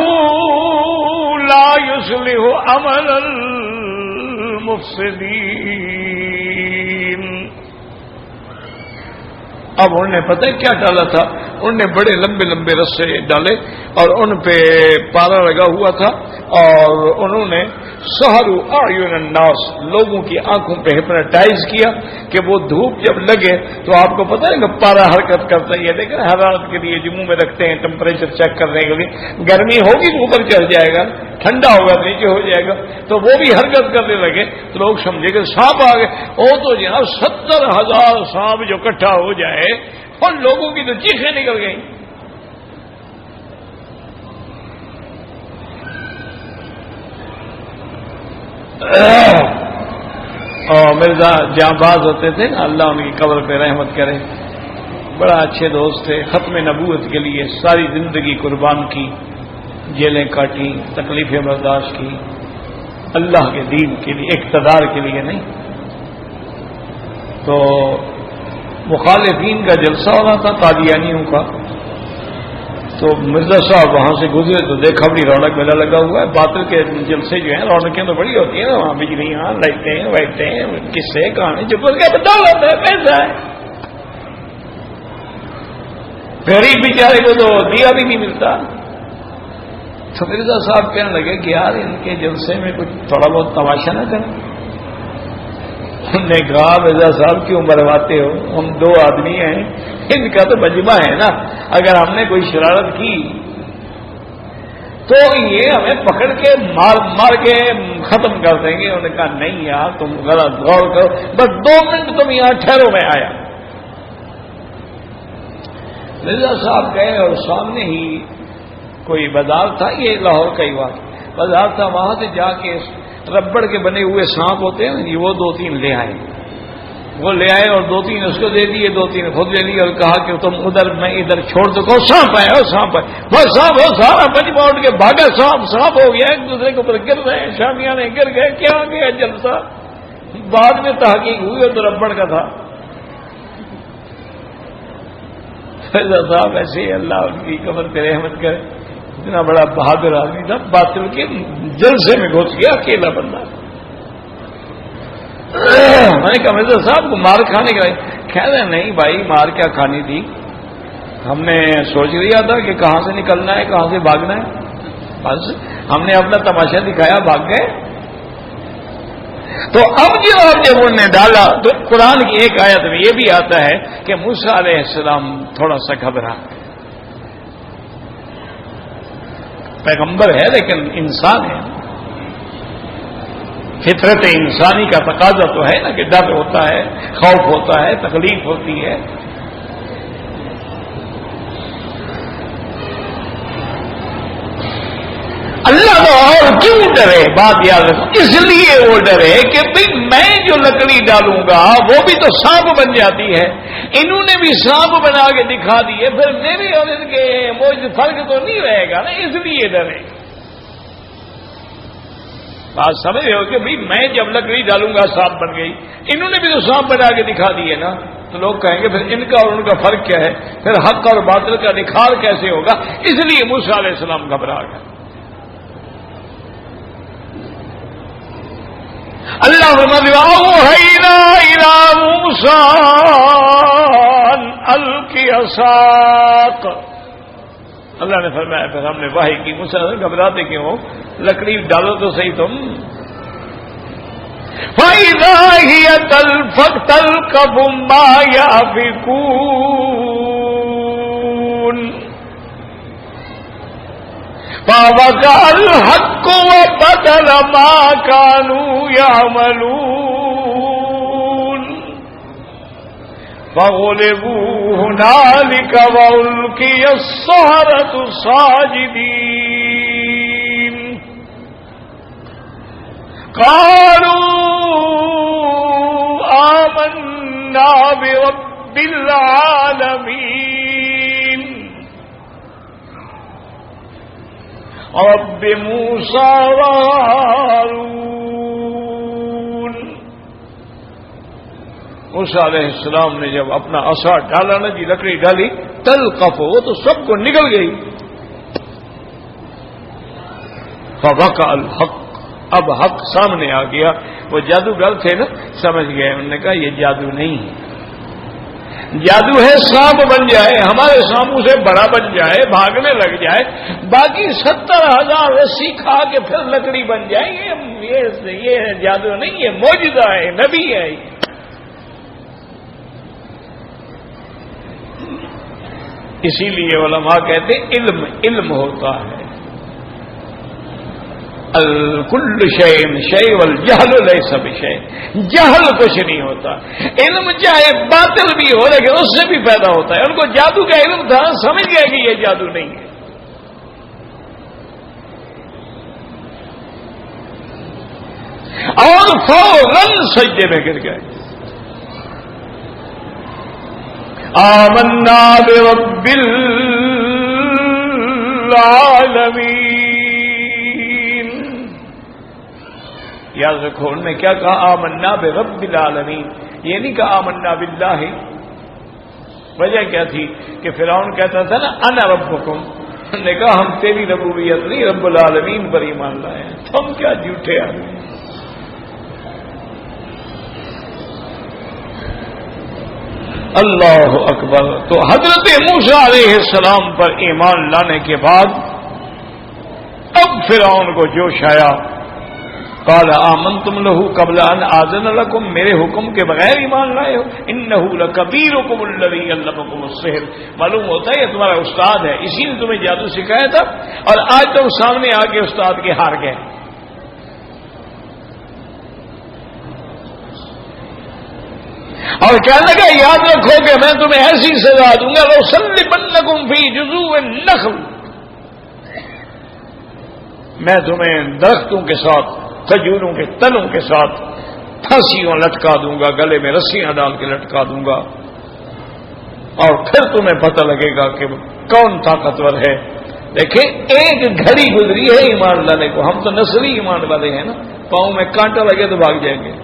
Speaker 1: لا یصلح عمل المفسدین۔ اب انہوں نے پتہ ہے کیا ڈالا تھا؟ انہوں نے بڑے لمبے لمبے رسے ڈالے اور ان پہ پارا لگا ہوا تھا، اور انہوں نے سحروا اعین الناس، لوگوں کی آنکھوں پہ ہپناٹائز کیا کہ وہ دھوپ جب لگے تو آپ کو پتہ ہے کہ پارا حرکت کرتا ہے. یہ دیکھیں حرارت کے لیے جو منہ میں رکھتے ہیں ٹمپریچر چیک کرنے کے لیے، گرمی ہوگی تو اوپر چڑھ جائے گا، ٹھنڈا ہوگا نیچے ہو جائے گا، تو وہ بھی حرکت کرنے لگے تو لوگ سمجھے کہ سانپ آ گئے. وہ تو جناب 70,000 سانپ جو اکٹھا ہو جائے اور لوگوں کی تو چیخیں نکل گئیں. اور مرزا جہاں باز ہوتے تھے نا، اللہ ان کی قبر پہ رحمت کرے، بڑا اچھے دوست تھے. ختم نبوت کے لیے ساری زندگی قربان کی، جیلیں کاٹی، تکلیفیں برداشت کی، اللہ کے دین کے لیے، اقتدار کے لیے نہیں. تو مخالفین کا جلسہ ہو رہا تھا قادیانیوں کا، تو مرزا صاحب وہاں سے گزرے تو دیکھا بڑی رونق میلہ لگا ہوا ہے. باطل کے جلسے جو ہیں رونقیں تو بڑی ہوتی ہیں نا، وہاں بجلیاں لائٹیں وائٹیں قصے کہانی چپ کر کے بتا ہوتا ہے، پیسہ ہے. غریب بیچارے کو تو دیا بھی نہیں ملتا. تو مرزا صاحب کہنے لگے کہ یار ان کے جلسے میں کچھ تھوڑا بہت تماشا نہ کریں. انہوں نے کہا مرزا صاحب کیوں مرواتے ہو، ہم 2 آدمی ہیں، ان کا تو مجمع ہے نا، اگر ہم نے کوئی شرارت کی تو یہ ہمیں پکڑ کے مار کے ختم کر دیں گے. انہوں نے کہا نہیں یار تم غلط غور کرو، بس 2 منٹ تم یہاں ٹھہرو. میں آیا. مرزا صاحب گئے اور سامنے ہی کوئی بازار تھا، یہ لاہور کا ہی بازار تھا، وہاں سے جا کے ربڑ کے بنے ہوئے سانپ ہوتے ہیں وہ 2-3 لے آئے. وہ لے آئے اور 2-3 اس کو دے دیے، 2-3 خود لے لیے اور کہا کہ تم ادھر میں ادھر چھوڑ دو. سانپ آئے اور سانپ آئے، بس سانپ ہو سارا مجمع اٹھ کے بھاگا. سانپ ہو گیا، ایک دوسرے کے اوپر گر رہے ہیں، شامیانے گر گئے. کیا گیا جلسہ؟ بعد میں تحقیق ہوئی اور تو ربڑ کا تھا. صاحب ایسے ہی اللہ ان کی قبر پہ رحمت کرے، اتنا بڑا بہادر آدمی تھا، باطل کے جلسے میں گھس گیا اکیلا بندہ. میں نے کہا مرزا صاحب کو مار کھانے کا کہہ رہے نہیں بھائی، مار کیا کھانی تھی، ہم نے سوچ لیا تھا کہ کہاں سے نکلنا ہے کہاں سے بھاگنا ہے، بس ہم نے اپنا تماشا دکھایا بھاگ گئے. تو اب جب انہوں نے ڈالا تو قرآن کی ایک آیت میں یہ بھی آتا ہے کہ موسیٰ علیہ السلام تھوڑا سا گھبرا. پیغمبر ہے لیکن انسان ہے، فطرت انسانی کا تقاضا تو ہے نا کہ ڈر ہوتا ہے، خوف ہوتا ہے، تکلیف ہوتی ہے. اللہ تو اور کیوں ڈرے، بات یاد رکھو، اس لیے وہ ڈرے کہ بھئی میں جو لکڑی ڈالوں گا وہ بھی تو سانپ بن جاتی ہے. انہوں نے بھی سانپ بنا کے دکھا دیے، پھر میرے اور ان کے مجھ فرق تو نہیں رہے گا نا، اس لیے ڈرے. بات سمجھ رہے ہو کہ بھئی میں جب لکڑی ڈالوں گا سانپ بن گئی، انہوں نے بھی تو سانپ بنا کے دکھا دیے نا، تو لوگ کہیں گے پھر ان کا اور ان کا فرق کیا ہے، پھر حق اور باطل کا نکھار کیسے ہوگا. اس لیے موسیٰ علیہ السلام گھبرا گئے. اللہ اوحینا الی موسیٰ ان القی عصاک، اللہ نے فرمایا پھر ہم نے وحی کی. موسیٰ گھبراتے کیوں ہو، لکڑی ڈالو تو صحیح تم. فَإِذَا هِيَ تَلْقَفُ مَا يَأْفِكُونَ فَوَقَعَ الْحَقُّ وَبَطَلَ مَا كَانُوا يَعْمَلُونَ فَغُلِبُوا هُنَالِكَ وَأُلْقِيَ السَّحَرَةُ سَاجِدِينَ قَالُوا آمَنَّا بِرَبِّ الْعَالَمِينَ رب موسیٰ وہارون. موسیٰ علیہ السلام نے جب اپنا عصا ڈالا نا جی، لکڑی ڈالی، تلقف وہ تو سب کو نکل گئی. فوقع الحق، اب حق سامنے آ گیا. وہ جادوگر تھے نا، سمجھ گئے، انہوں نے کہا یہ جادو نہیں ہے، جادو ہے سانپ بن جائے، ہمارے ساموں سے بڑا بن جائے، بھاگنے لگ جائے، باقی 70,000 رسی کھا کے پھر لکڑی بن جائے، یہ جادو نہیں ہے، معجزہ ہے، نبی ہے۔ اسی لیے علماء کہتے ہیں علم ہوتا ہے، الکل شیء شیء والجہل لیس بشیء، جہل کچھ نہیں ہوتا، علم چاہے باطل بھی ہو لیکن اس سے بھی پیدا ہوتا ہے۔ ان کو جادو کا علم تھا، سمجھ گئے کہ یہ جادو نہیں ہے۔ اور فوراً سجدے میں گر گئے۔ آمنا برب العالمین، یاد رکھو انہوں نے کیا کہا؟ آمنا برب العالمین، یہ نہیں کہا آمنا باللہ۔ وجہ کیا تھی کہ فرعون کہتا تھا نا انا ربکم، انہوں نے کہا ہم تیری ربوبیت نہیں رب العالمین پر ایمان لائے ہیں، تم کیا جھوٹے آدمی۔ اللہ اکبر۔ تو حضرت موسیٰ علیہ السلام پر ایمان لانے کے بعد اب فرعون کو جوش آیا، قال آمنتم لہ قبل ان آذن لکم، میرے حکم کے بغیر ایمان لائے ہو؟ انہ لکبیرکم الذی علمکم السحر، معلوم ہوتا ہے یہ تمہارا استاد ہے، اسی نے تمہیں جادو سکھایا تھا، اور آج تم سامنے آ کے استاد کے ہار گئے۔ اور کہنے لگا یاد رکھو کہ میں تمہیں ایسی سزا دوں گا، لأصلبنکم فی جذوع النخل، میں تمہیں درختوں کے ساتھ، کھجوروں کے تنوں کے ساتھ پھانسیوں لٹکا دوں گا، گلے میں رسیاں ڈال کے لٹکا دوں گا، اور پھر تمہیں پتہ لگے گا کہ کون طاقتور ہے۔ دیکھیں ایک گھڑی گزری ہے ایمان لانے کو، ہم تو نسلی ایمان والے ہیں نا، پاؤں میں کانٹا لگے تو بھاگ جائیں گے۔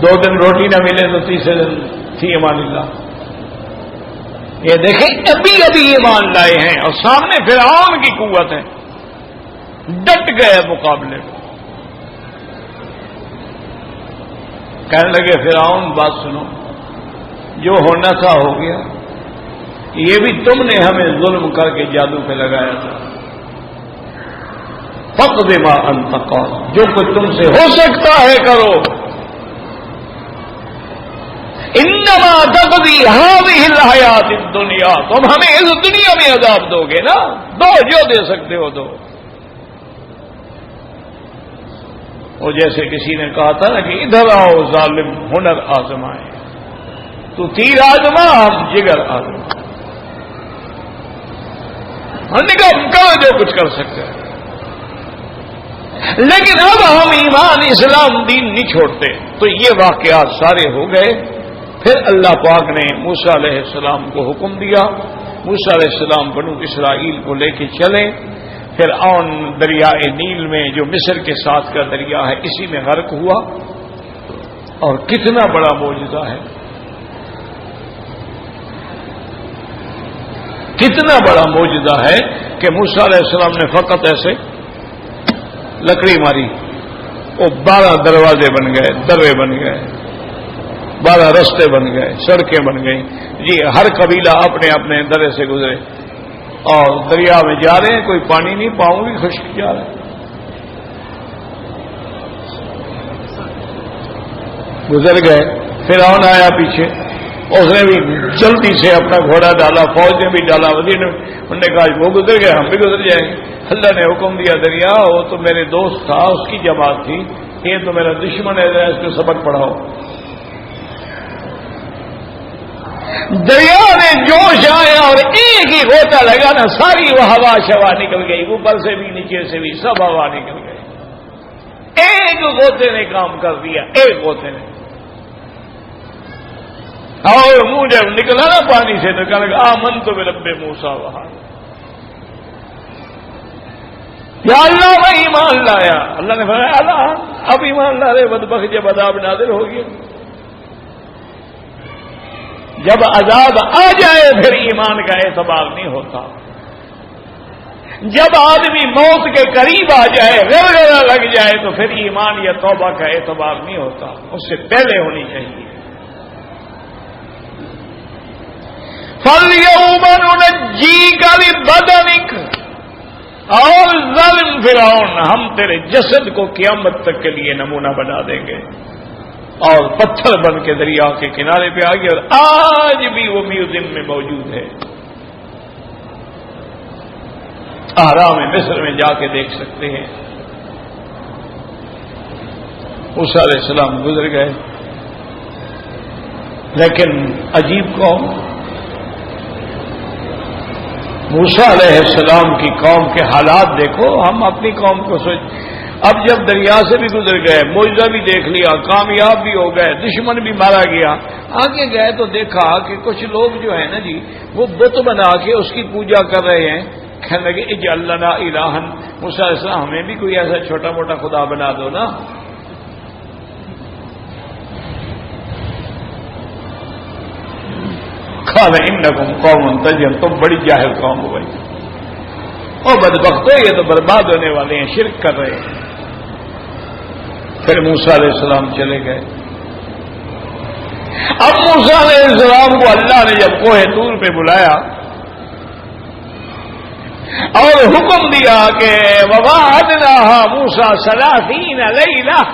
Speaker 1: 2 دن روٹی نہ ملے تو تیسرے دن تھی امان اللہ۔ یہ دیکھیں ابھی ایمان لائے ہیں اور سامنے فرعون کی قوت ہے، ڈٹ گئے مقابلے میں۔ کہنے لگے فرعون بات سنو، جو ہونا تھا ہو گیا، یہ بھی تم نے ہمیں ظلم کر کے جادو پہ لگایا تھا، فقد ما انت قاض، جو کچھ تم سے ہو سکتا ہے کرو، انما تقضی هذه الحیات الدنیا، تم ہمیں اس دنیا میں عذاب دو گے نا، دو جو دے سکتے ہو دو۔ وہ جیسے کسی نے کہا تھا نا کہ ادھر آؤ ظالم ہنر آزمائے، تو تیر آزما ہم جگر آزما، ہم نے کہا ہم کہاں جو کچھ کر سکتے ہیں، لیکن اب ہم ایمان اسلام دین نہیں چھوڑتے۔ تو یہ واقعات سارے ہو گئے۔ پھر اللہ پاک نے موسیٰ علیہ السلام کو حکم دیا، موسیٰ علیہ السلام بنو اسرائیل کو لے کے چلے، فرعون دریائے نیل میں جو مصر کے ساتھ کا دریا ہے اسی میں غرق ہوا۔ اور کتنا بڑا معجزہ ہے، کتنا بڑا معجزہ ہے کہ موسیٰ علیہ السلام نے فقط ایسے لکڑی ماری، وہ 12 دروازے بن گئے، درے بن گئے، 12 رستے بن گئے، سڑکیں بن گئی جی، ہر قبیلہ اپنے اپنے درے سے گزرے، اور دریا میں جا رہے ہیں، کوئی پانی نہیں، پاؤں بھی خشک جا رہے ہیں۔ گزر گئے، فرعون آیا پیچھے، اس نے بھی جلدی سے اپنا گھوڑا ڈالا، فوج نے بھی ڈالا، وزیر نے، انہوں نے کہا وہ گزر گئے ہم بھی گزر جائیں گے۔ اللہ نے حکم دیا دریا وہ تو میرے دوست تھا، اس کی جماعت تھی، یہ تو میرا دشمن ہے، اس کو سبق پڑھاؤ۔ دریا میں جوش آیا اور ایک ہی غوطہ لگا نا، ساری وہ ہوا شوا نکل گئی، اوپر سے بھی نیچے سے بھی سب ہوا نکل گئی، ایک غوطے نے کام کر دیا، ایک غوطے نے۔ اور منہ جب نکلا نا پانی سے تو کہنے لگا آمنت برب موسیٰ وہارون، یا اللہ میں ایمان لایا۔ اللہ نے فرمایا اللہ اب ایمان لا رہے بدبخت، جب عذاب نازل ہو گیا، جب عذاب آ جائے پھر ایمان کا اعتبار نہیں ہوتا۔ جب آدمی موت کے قریب آ جائے، غرغرہ لگ جائے، تو پھر ایمان یا توبہ کا اعتبار نہیں ہوتا، اس سے پہلے ہونی چاہیے۔ فَالْيَوْمَ نُنَجِّيكَ بِبَدَنِكَ، اور ظالم فرعون، ہم تیرے جسد کو قیامت تک کے لیے نمونہ بنا دیں گے، اور پتھر بن کے دریا کے کنارے پہ آ گیا، اور آج بھی وہ میوزیم میں موجود ہے، اہرام مصر میں جا کے دیکھ سکتے ہیں۔ موسیٰ علیہ السلام گزر گئے، لیکن عجیب قوم، موسیٰ علیہ السلام کی قوم کے حالات دیکھو، ہم اپنی قوم کو اب جب دریا سے بھی گزر گئے، معجزہ بھی دیکھ لیا، کامیاب بھی ہو گئے، دشمن بھی مارا گیا، آگے گئے تو دیکھا کہ کچھ لوگ جو ہیں نا جی، وہ بت بنا کے اس کی پوجا کر رہے ہیں، کہنے لگے اجعل لنا الہا، موسیٰ علیہ السلام ہمیں بھی کوئی ایسا چھوٹا موٹا خدا بنا دو نا۔ قال انکم قوم تجہلون، تم بڑی جاہل قوم ہو بھائی، اور بدبختو یہ تو برباد ہونے والے ہیں، شرک کر رہے ہیں۔ پھر موسیٰ علیہ السلام چلے گئے۔ اب موسیٰ علیہ السلام کو اللہ نے جب کوہ طور پہ بلایا اور حکم دیا کہ وَوَعَدْنَاهَا مُوسَىٰ 30 لَيْلَةً،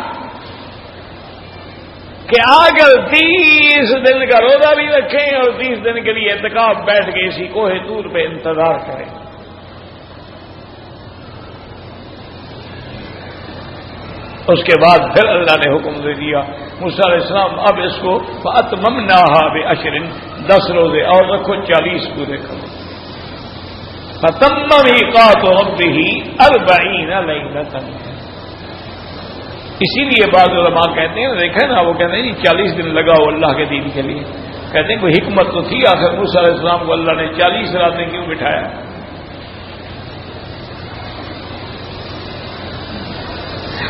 Speaker 1: کہ اگر 30 دن کا روزہ بھی رکھیں اور 30 دن کے لیے اعتکاف بیٹھ کے اسی کوہ طور پہ انتظار کریں۔ اس کے بعد پھر اللہ نے حکم دے دیا موسیٰ علیہ السلام اب اس کو فَأَتْمَمْنَاهَا بِعَشْرٍ، 10 روزے اور رکھو، 40 پورے کرو۔ فَتَمَّ مِيقَاتُ رَبِّهِ 40 لَيْلَةً، اسی لیے بعض علماء کہتے ہیں، دیکھا نا، وہ کہتے ہیں جی 40 دن لگاؤ اللہ کے دین کے لیے، کہتے ہیں کوئی حکمت تو تھی، آخر موسیٰ علیہ السلام کو اللہ نے 40 راتیں کیوں بٹھایا؟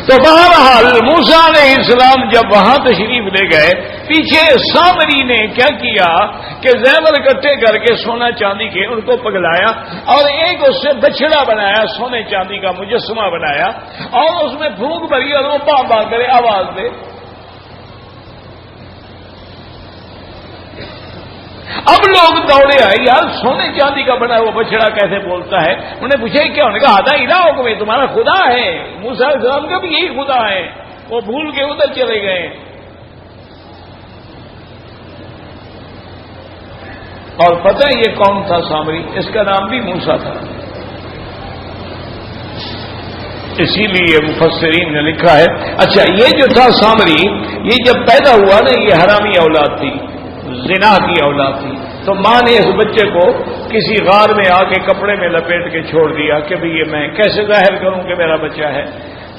Speaker 1: تو بہرحال موسیٰ علیہ السلام جب وہاں تشریف لے گئے، پیچھے سامری نے کیا کیا کہ زیور اکٹھے کر کے سونا چاندی کے ان کو پگلایا، اور ایک اس سے بچڑا بنایا، سونے چاندی کا مجسمہ بنایا، اور اس میں پھونک بھری اور وہ پاں پاں کرے، آواز دے۔ اب لوگ دوڑے آئے، یار سونے چاندی کا بنا وہ بچڑا کیسے بولتا ہے؟ انہوں نے پوچھا کیا؟ انہوں نے کہا آدھا الہ کو تمہارا خدا ہے، موسیٰ علیہ السلام کا بھی یہی خدا ہے، وہ بھول کے ادھر چلے گئے۔ اور پتہ ہے یہ کون تھا سامری؟ اس کا نام بھی موسیٰ تھا، اسی لیے مفسرین نے لکھا ہے، اچھا یہ جو تھا سامری، یہ جب پیدا ہوا نا، یہ حرامی اولاد تھی، زنا کی اولاد تھی، تو ماں نے اس بچے کو کسی غار میں آ کے کپڑے میں لپیٹ کے چھوڑ دیا کہ بھئی یہ میں کیسے ظاہر کروں کہ میرا بچہ ہے،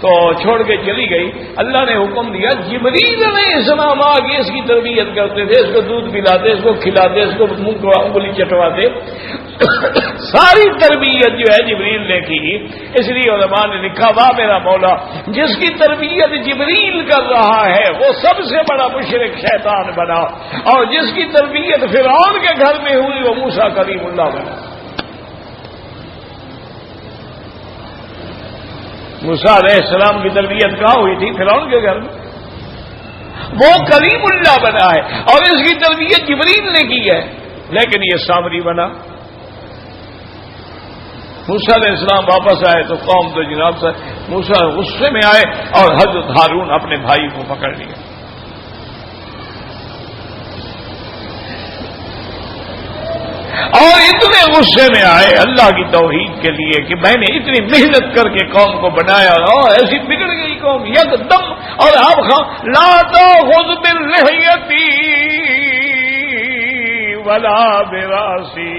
Speaker 1: تو چھوڑ کے چلی گئی۔ اللہ نے حکم دیا، جبریل علیہ السلام آ کے اس کی تربیت کرتے تھے، اس کو دودھ پلاتے، اس کو کھلاتے، اس کو منہ کو انگلی چٹواتے، ساری تربیت جو ہے جبریل نے کی۔ اس لیے علماء نے لکھا، واہ میرا مولا، جس کی تربیت جبریل کر رہا ہے وہ سب سے بڑا مشرک شیطان بنا، اور جس کی تربیت فرعون کے گھر میں ہوئی وہ موسیٰ کلیم اللہ بنا۔ موسیٰ علیہ السلام کی تربیت کہاں ہوئی تھی؟ فرعون کے گھر میں، وہ کلیم اللہ بنا ہے، اور اس کی تربیت جبریل نے کی ہے، لیکن یہ سامری بنا۔ موسیٰ علیہ السلام واپس آئے تو قوم تو جناب سے موسیٰ غصے میں آئے، اور حضرت ہارون اپنے بھائی کو پکڑ لیا۔ اور اتنے غصے میں آئے اللہ کی توحید کے لیے کہ میں نے اتنی محنت کر کے قوم کو بنایا، اور ایسی بگڑ گئی قوم یک دم، اور آپ لا تأخذ باللحیتی ولا براسی۔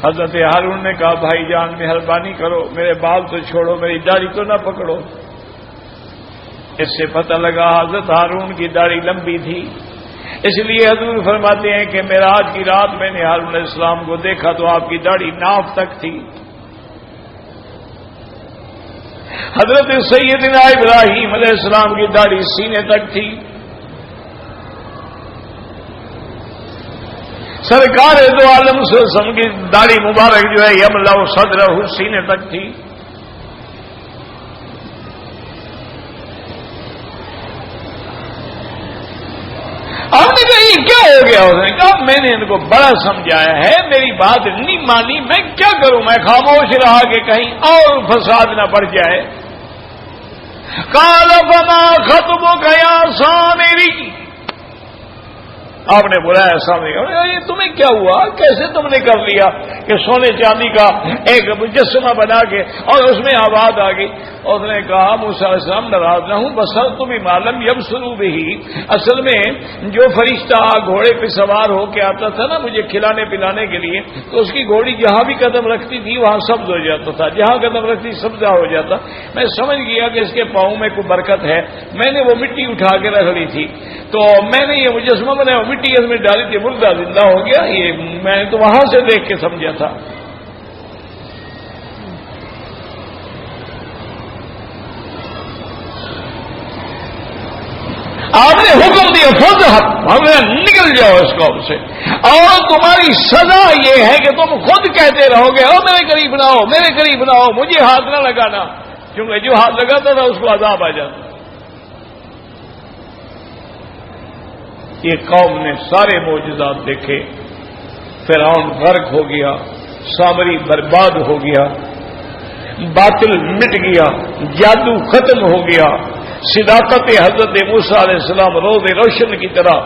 Speaker 1: حضرت ہارون نے کہا بھائی جان مہربانی کرو، میرے بال تو چھوڑو، میری داڑھی تو نہ پکڑو۔ اس سے پتہ لگا حضرت ہارون کی داڑھی لمبی تھی، اس لیے حضور فرماتے ہیں کہ معراج کی رات میں نے ہارون علیہ السلام کو دیکھا تو آپ کی داڑھی ناف تک تھی۔ حضرت سیدنا ابراہیم علیہ السلام کی داڑھی سینے تک تھی۔ سرکار دو عالم صلی اللہ علیہ وسلم کی داڑھی مبارک جو ہے یملا صدرہ سینے تک تھی. آپ نے کہا یہ کیا ہو گیا؟ اس نے کہا میں نے ان کو بڑا سمجھایا ہے، میری بات نہیں مانی، میں کیا کروں؟ میں خاموش رہا کہ کہیں اور فساد نہ بڑھ جائے. قال فما خطبك يا سامری، آپ نے بلایا سامنے، یہ تمہیں کیا ہوا؟ کیسے تم نے کر لیا کہ سونے چاندی کا ایک مجسمہ بنا کے اور اس میں آواز آ گئی؟ اور اس نے کہا موسیٰ علیہ السلام ناراض نہ ہوں، بسر تم معلوم یبصروا به، اصل میں جو فرشتہ گھوڑے پہ سوار ہو کے آتا تھا نا مجھے کھلانے پلانے کے لیے، تو اس کی گھوڑی جہاں بھی قدم رکھتی تھی وہاں سبز ہو جاتا تھا، جہاں قدم رکھتی سبزہ ہو جاتا. میں سمجھ گیا کہ اس کے پاؤں میں کوئی برکت ہے، میں نے وہ مٹی اٹھا کے رکھ لی تھی، تو میں نے یہ مجسمہ بنایا، مٹی اس میں ڈالی تھی، مردہ زندہ ہو گیا. یہ میں نے تو وہاں سے دیکھ کے سمجھا تھا. آپ نے حکم دیا فضحب، ہمیں نکل جاؤ اس قوم سے، اور تمہاری سزا یہ ہے کہ تم خود کہتے رہو گے او میرے قریب نہ ہو، میرے قریب نہ ہو، مجھے ہاتھ نہ لگانا، کیونکہ جو ہاتھ لگاتا تھا اس کو عذاب آ جاتا. یہ قوم نے سارے معجزات دیکھے، فرعون غرق ہو گیا، سامری برباد ہو گیا، باطل مٹ گیا، جادو ختم ہو گیا، صداقت حضرت موسیٰ علیہ السلام روز روشن کی طرح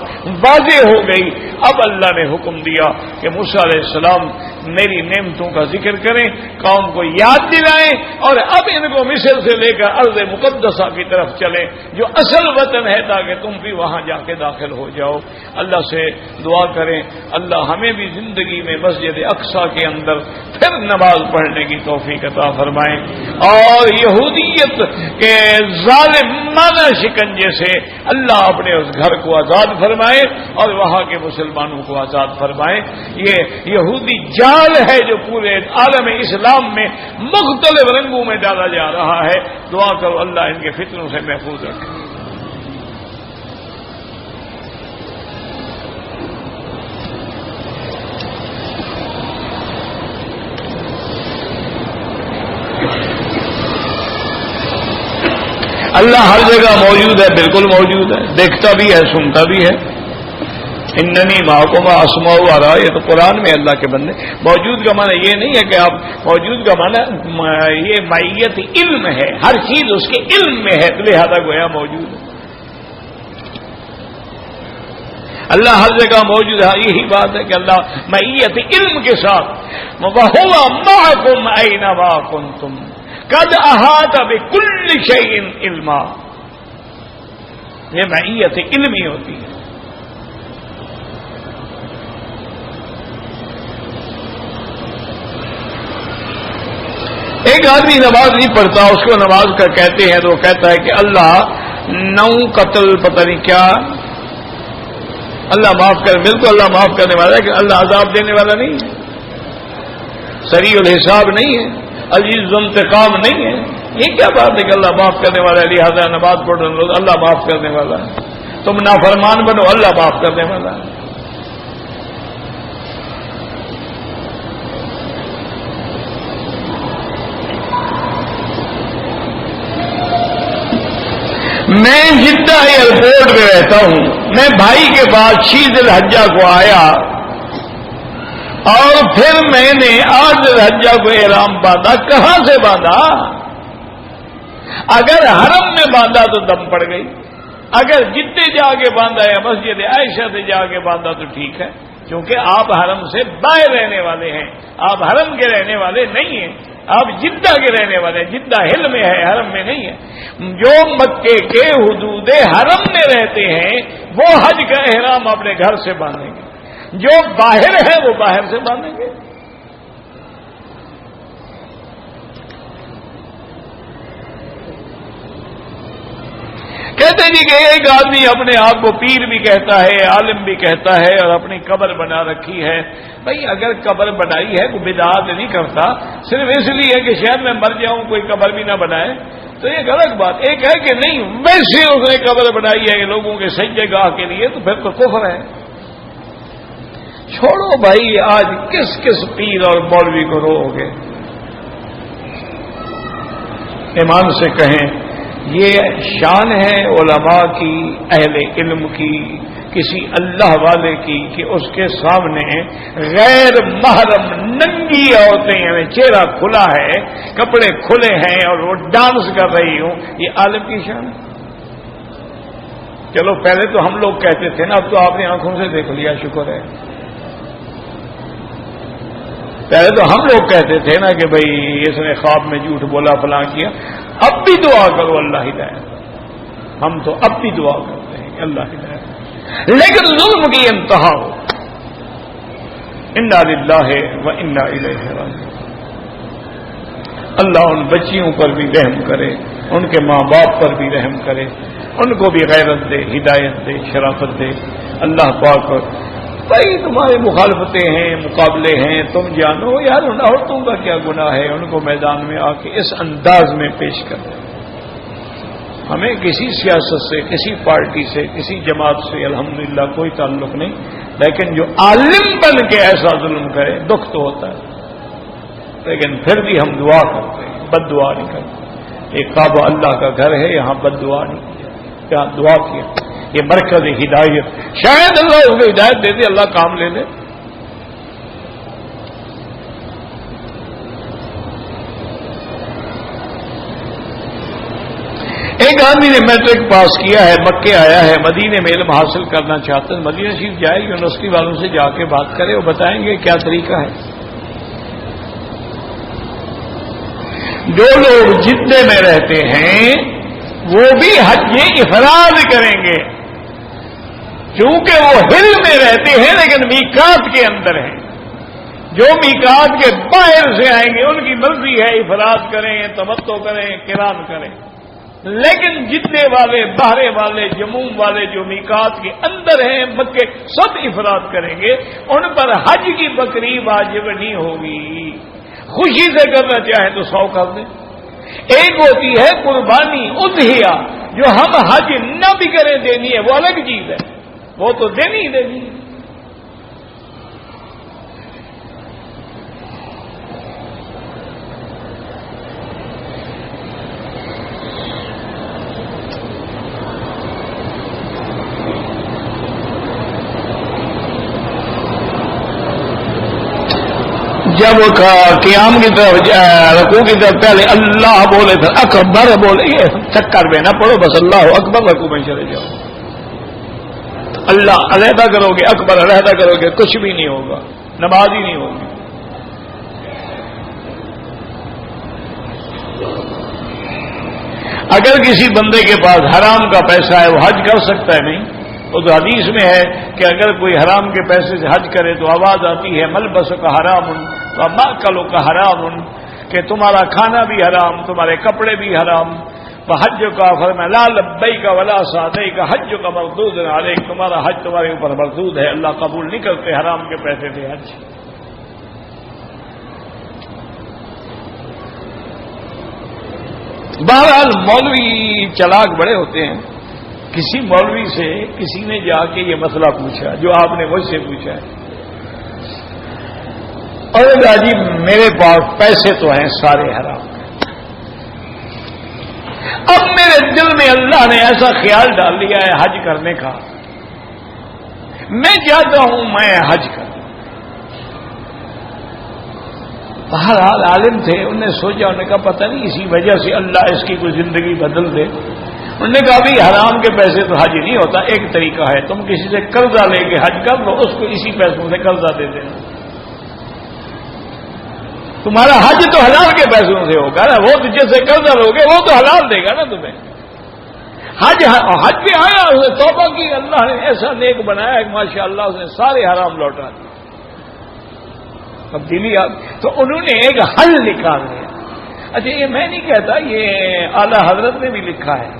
Speaker 1: واضح ہو گئی. اب اللہ نے حکم دیا کہ موسیٰ علیہ السلام میری نعمتوں کا ذکر کریں، قوم کو یاد دلائیں، اور اب ان کو مصر سے لے کر ارض مقدسہ کی طرف چلیں جو اصل وطن ہے، تاکہ تم بھی وہاں جا کے داخل ہو جاؤ. اللہ سے دعا کریں اللہ ہمیں بھی زندگی میں مسجد اقصیٰ کے اندر پھر نماز پڑھنے کی توفیق عطا فرمائیں، اور یہودیت کے ظالم مانا شکنجے سے اللہ اپنے اس گھر کو آزاد فرمائے اور وہاں کے مسلمانوں کو آزاد فرمائے. یہ یہودی جال ہے جو پورے عالم اسلام میں مختلف رنگوں میں ڈالا جا رہا ہے. دعا کرو اللہ ان کے فتنوں سے محفوظ رکھے. اللہ ہر جگہ موجود ہے، بالکل موجود ہے، دیکھتا بھی ہے، سنتا بھی ہے. اننی معکم اسمع و ارا، یہ تو قرآن میں اللہ کے بندے. موجود کا معنی یہ نہیں ہے کہ آپ موجود کا معنی یہ معیت علم ہے، ہر چیز اس کے علم میں ہے، لہذا گویا موجود ہے. اللہ ہر جگہ موجود ہے. یہی بات ہے کہ اللہ معیت علم کے ساتھ وَهُوَ مَعَكُمْ أَيْنَمَا كُنتُمْ قد احاط بكل شيء علما. یہ معیت علمی ہوتی ہے. ایک آدمی نماز نہیں پڑھتا، اس کو نماز کا کہتے ہیں تو وہ کہتا ہے کہ اللہ 9 قتل پتہ نہیں کیا، اللہ معاف کر. بالکل اللہ معاف کرنے والا ہے کہ اللہ عذاب دینے والا نہیں ہے، سریع الحساب نہیں ہے، عزیز انتقام نہیں ہے. یہ کیا بات ہے کہ اللہ معاف کرنے والا ہے، لہٰذا نماز پڑھ رہے لوگ اللہ معاف کرنے والا ہے. تم نافرمان بنو اللہ معاف کرنے والا ہے. میں جدہ ایئرپورٹ پہ رہتا ہوں، میں بھائی کے پاس 6 ذی الحجہ کو آیا اور پھر میں نے 8 ذی الحجہ کو احرام باندھا. کہاں سے باندھا؟ اگر حرم میں باندھا تو دم پڑ گئی، اگر جدے جا کے باندھا یا مسجد عائشہ سے جا کے باندھا تو ٹھیک ہے، کیونکہ آپ حرم سے باہر رہنے والے ہیں، آپ حرم کے رہنے والے نہیں ہیں، آپ جدہ کے رہنے والے ہیں. جدہ ہل میں ہے، حرم میں نہیں ہے. جو مکے کے حدود حرم میں رہتے ہیں وہ حج کا احرام اپنے گھر سے باندھیں گے، جو باہر ہے وہ باہر سے باندھیں گے. کہتے جی کہ ایک آدمی اپنے آپ کو پیر بھی کہتا ہے، عالم بھی کہتا ہے، اور اپنی قبر بنا رکھی ہے. بھئی اگر قبر بنائی ہے کوئی بدعت نہیں کرتا، صرف اس لیے کہ شاید میں مر جاؤں کوئی قبر بھی نہ بنائے تو ایک الگ بات. ایک ہے کہ نہیں ویسے اس نے قبر بنائی ہے لوگوں کے سجدے گاہ کے لیے، تو پھر تو کفر ہے. چھوڑو بھائی، آج کس کس پیر اور مولوی کو رو گے؟ ایمان سے کہیں یہ شان ہے علماء کی، اہل علم کی، کسی اللہ والے کی کہ اس کے سامنے غیر محرم ننگی عورتیں ہیں، چہرہ کھلا ہے، کپڑے کھلے ہیں اور وہ ڈانس کر رہی ہوں، یہ عالم کی شان ہے؟ چلو پہلے تو ہم لوگ کہتے تھے نا، اب تو آپ نے آنکھوں سے دیکھ لیا، شکر ہے۔ پہلے تو ہم لوگ کہتے تھے نا کہ بھئی اس نے خواب میں جھوٹ بولا، فلاں کیا۔ اب بھی دعا کرو اللہ ہدایت، ہم تو اب بھی دعا کرتے ہیں کہ اللہ ہدایت، لیکن ظلم کی انتہا ہو۔ انا للہ و انا الیہ راجعون۔ اللہ ان بچیوں پر بھی رحم کرے، ان کے ماں باپ پر بھی رحم کرے، ان کو بھی غیرت دے، ہدایت دے، شرافت دے۔ اللہ پاک بھائی تمہاری مخالفتیں ہیں، مقابلے ہیں، تم جانو یار ان عورتوں کا کیا گناہ ہے، ان کو میدان میں آ کے اس انداز میں پیش کر دیں۔ ہمیں کسی سیاست سے، کسی پارٹی سے، کسی جماعت سے الحمدللہ کوئی تعلق نہیں، لیکن جو عالم بن کے ایسا ظلم کرے دکھ تو ہوتا ہے، لیکن پھر بھی ہم دعا کرتے ہیں، بد دعا نہیں کرتے۔ ایک کعبہ اللہ کا گھر ہے، یہاں بد دعا نہیں کی، یہاں دعا کیا۔ یہ مرکز ہدایت، شاید اللہ اس کو ہدایت دے دے، اللہ کام لے لے۔ ایک آدمی نے میٹرک پاس کیا ہے، مکے آیا ہے، مدینے میں علم حاصل کرنا چاہتا ہے، مدینہ شریف جائے، یونیورسٹی والوں سے جا کے بات کرے، وہ بتائیں گے کیا طریقہ ہے۔ جو لوگ جدے میں رہتے ہیں وہ بھی حج افراد کریں گے، کیونکہ وہ ہل میں رہتے ہیں لیکن میقات کے اندر ہیں۔ جو میقات کے باہر سے آئیں گے ان کی مرضی ہے افراد کریں، تمتع کریں، قران کریں، لیکن جتنے والے، باہرے والے، جموم والے جو میقات کے اندر ہیں مکے، سب افراد کریں گے، ان پر حج کی بکری واجب نہیں ہوگی۔ خوشی سے کرنا چاہیں تو 100 کر دیں۔ ایک ہوتی ہے قربانی، اضحیہ، جو ہم حج نہ بھی کریں دینی ہے، وہ الگ چیز ہے، وہ تو دینی ہی دینی ہے۔ جب قیام کی طرف، رکوع کی طرف پہلے اللہ بولے پھر اکبر بولے، یہ چکر میں نہ پڑو، بس اللہ اکبر رکوع میں چلے جاؤ۔ اللہ علیحدہ کرو گے، اکبر علیحدہ کرو گے، کچھ بھی نہیں ہوگا، نماز ہی نہیں ہوگی۔ اگر کسی بندے کے پاس حرام کا پیسہ ہے وہ حج کر سکتا ہے؟ نہیں، وہ تو حدیث میں ہے کہ اگر کوئی حرام کے پیسے سے حج کرے تو آواز آتی ہے ملبس کا حرام و ماکلو کا حرام، کہ تمہارا کھانا بھی حرام، تمہارے کپڑے بھی حرام۔ حج کا فرمایا لا لبیک ولا سعدیک حج کا مردود علیک، تمہارا حج تمہارے اوپر مردود ہے، اللہ قبول نہیں کرتے حرام کے پیسے سے حج۔ بہرحال مولوی چلاک بڑے ہوتے ہیں۔ کسی مولوی سے کسی نے جا کے یہ مسئلہ پوچھا جو آپ نے مجھ سے پوچھا ہے، اور جی میرے پاس پیسے تو ہیں سارے حرام، اب میرے دل میں اللہ نے ایسا خیال ڈال لیا ہے حج کرنے کا، میں چاہتا ہوں میں حج کروں۔ بہرحال عالم تھے، انہوں نے سوچا، انہوں نے کہا پتہ نہیں اسی وجہ سے اللہ اس کی کوئی زندگی بدل دے۔ انہوں نے کہا بھی حرام کے پیسے تو حج نہیں ہوتا، ایک طریقہ ہے تم کسی سے قرضہ لے کے حج کر لو، اس کو اسی پیسوں سے قرضہ دے دینا، تمہارا حج تو حلال کے پیسوں سے ہوگا نا، وہ تو جیسے قرضہ لوگے وہ تو حلال دے گا نا تمہیں۔ حج پہ آیا، اس نے توبہ کی، اللہ نے ایسا نیک بنایا کہ ماشاء اللہ اس نے سارے حرام لوٹا دیے، تبدیلی آ۔ تو انہوں نے ایک حل نکال لیا۔ اچھا یہ میں نہیں کہتا، یہ اعلی حضرت نے بھی لکھا ہے،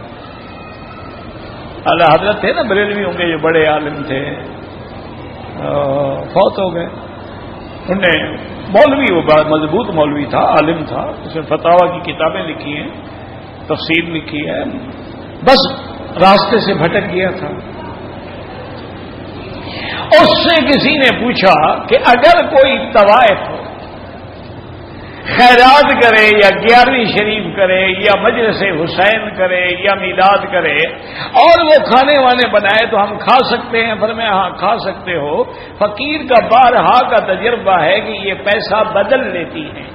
Speaker 1: اعلی حضرت تھے نا بریلوی ہوں گے جو بڑے عالم تھے، فوت ہو گئے، انہوں نے مولوی، وہ بڑا مضبوط مولوی تھا، عالم تھا، اس نے فتاوی کی کتابیں لکھی ہیں، تفسیر لکھی ہے، بس راستے سے بھٹک گیا تھا۔ اس سے کسی نے پوچھا کہ اگر کوئی طوائف ہو، خیرات کرے یا 11ویں شریف کرے یا مجلس حسین کرے یا میلاد کرے اور وہ کھانے وانے بنائے تو ہم کھا سکتے ہیں؟ فرمایا ہاں کھا سکتے ہو۔ فقیر کا بارہا کا تجربہ ہے کہ یہ پیسہ بدل لیتی ہیں۔